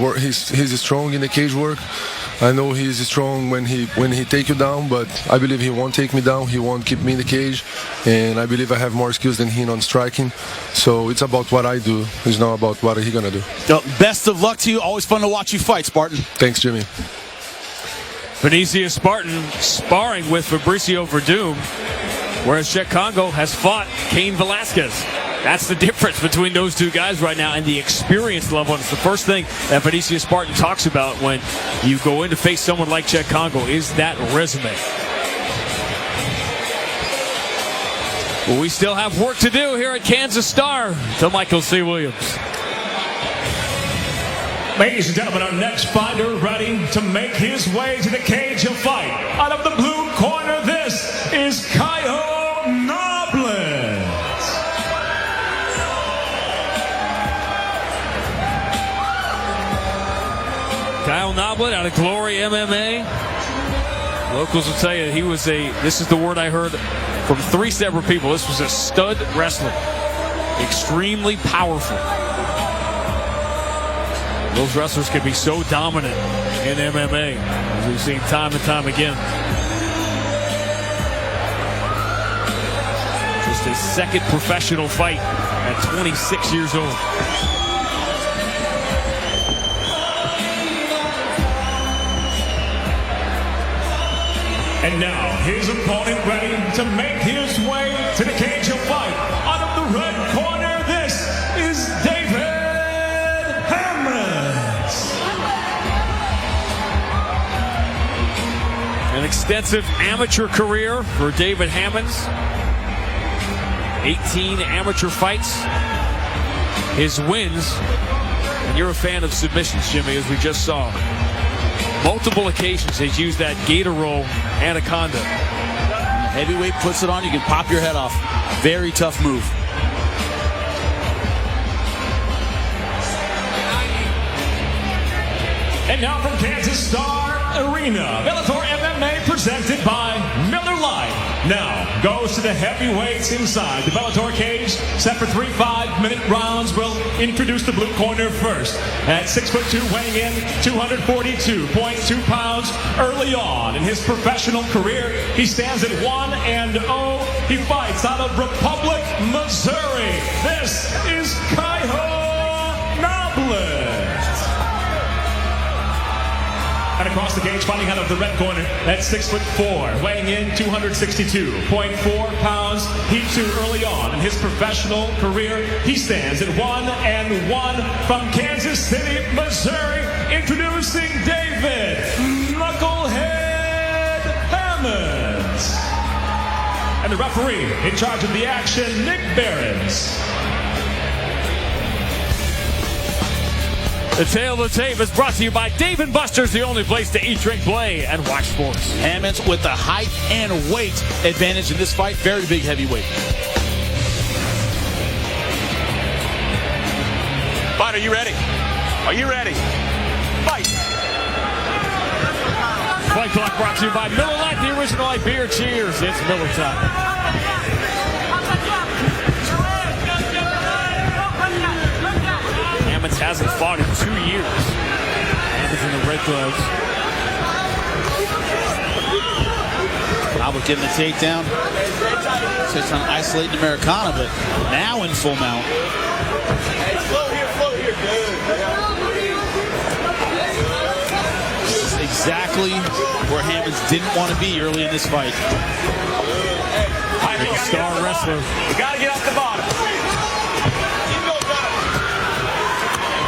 strong in the cage work. I know he's strong when he take you down, but I believe he won't take me down. He won't keep me in the cage, and I believe I have more skills than him on striking. So it's about what I do. It's not about what he's gonna do. So best of luck to you. Always fun to watch you fight, Spartan. Thanks, Jimmy. Benicio Spartan sparring with Fabricio Verdum, whereas Czech Congo has fought Cain Velasquez. That's the difference between those two guys right now and the experience level. And it's the first thing that Benicio Spartan talks about when you go in to face someone like Czech Congo is that resume. Well, we still have work to do here at Kansas Star. To Michael C. Williams. Ladies and gentlemen, our next fighter ready to make his way to the cage of fight. Out of the blue corner, this is Caio Nobles. Kyle Noblet out of Glory MMA. Locals will tell you this is the word I heard from three separate people. This was a stud wrestler. Extremely powerful. Those wrestlers can be so dominant in MMA, as we've seen time and time again. Just his second professional fight at 26 years old. And now, his opponent ready to make his way to the cage of fight. Out of the red corner, this is David Hammonds. An extensive amateur career for David Hammonds. 18 amateur fights. His wins, and you're a fan of submissions, Jimmy, as we just saw. Multiple occasions he's used that gator roll anaconda. Heavyweight puts it on, you can pop your head off. Very tough move. And now from Kansas Star Arena, Bellator MMA presented by Miller Lite. Now, goes to the heavyweights inside the Bellator cage, set for 3 5-minute rounds. We'll introduce the blue corner first. At 6'2", weighing in 242.2 pounds. Early on in his professional career, he stands at 1-0. He fights out of Republic, Missouri. This is Kyle Noblet. And across the cage, fighting out of the red corner, at 6'4", weighing in 262.4 pounds. He too, early on in his professional career, he stands at 1-1 from Kansas City, Missouri. Introducing David Knucklehead Hammonds. And the referee in charge of the action, Nick Behrens. The tail of the tape is brought to you by Dave & Buster's, the only place to eat, drink, play, and watch sports. Hammonds with the height and weight advantage in this fight. Very big heavyweight. Fight, are you ready? Are you ready? Fight! Fight Clock brought to you by Miller Lite, the original light beer. Cheers, it's Miller time. Hammonds hasn't fought in 2 years. Hammonds in the red gloves. Noblet getting the takedown. So he's trying to isolate the Americana, but now in full mount. Hey, flow here, good. This is exactly where Hammonds didn't want to be early in this fight. He's a star wrestler. You gotta get off the bottom.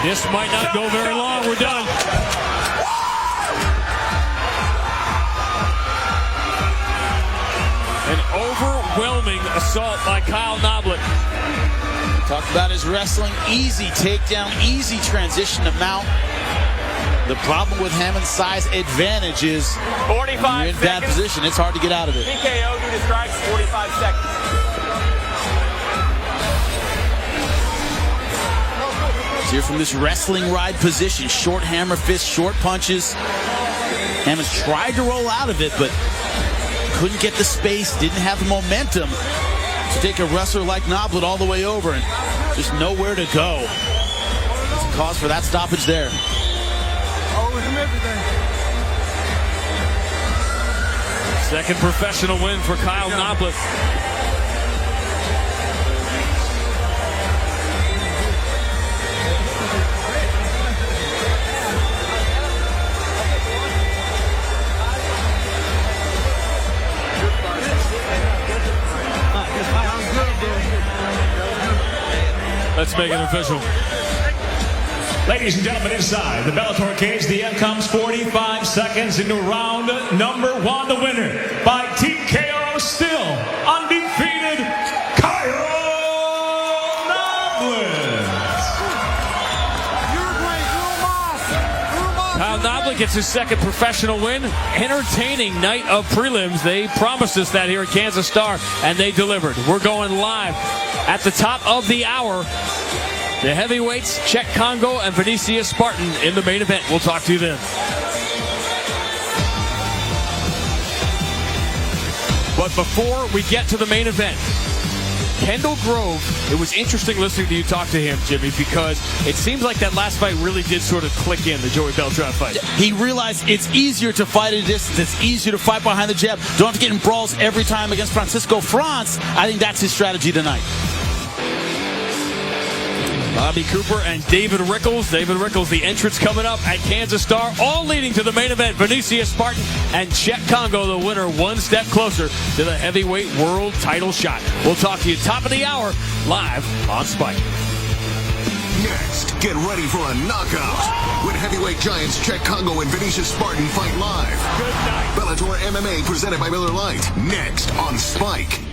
This might not go very long. We're done. An overwhelming assault by Kyle Noblet. Talked about his wrestling. Easy takedown, easy transition to mount. The problem with Hammond's size advantage is 45 when you're in bad position, it's hard to get out of it. TKO due to strikes, 45 seconds. Here from this wrestling ride position, short hammer fist, short punches. Hammonds tried to roll out of it, but couldn't get the space, didn't have the momentum to take a wrestler like Noblet all the way over, and just nowhere to go. It's a cause for that stoppage there. Second professional win for Kyle Noblet. Let's make it official. Ladies and gentlemen, inside the Bellator cage, the end comes 45 seconds into round number 1. The winner by TKO, still undefeated, Kyle Noblet. Kyle Noblet gets his second professional win. Entertaining night of prelims. They promised us that here at Kansas Star, and they delivered. We're going live at the top of the hour. The heavyweights, Czech Congo and Vinicius Spartan in the main event. We'll talk to you then. But before we get to the main event, Kendall Grove, it was interesting listening to you talk to him, Jimmy, because it seems like that last fight really did sort of click in, the Joey Beltran fight. He realized it's easier to fight at a distance. It's easier to fight behind the jab. Don't have to get in brawls every time against Francisco Franz. I think that's his strategy tonight. Bobby Cooper and David Rickles. David Rickles, the entrance coming up at Kansas Star, all leading to the main event. Vinicius Spartan and Czech Congo, the winner, one step closer to the heavyweight world title shot. We'll talk to you top of the hour, live on Spike. Next, get ready for a knockout when heavyweight giants Czech Congo and Vinicius Spartan fight live. Good night. Bellator MMA presented by Miller Lite. Next on Spike.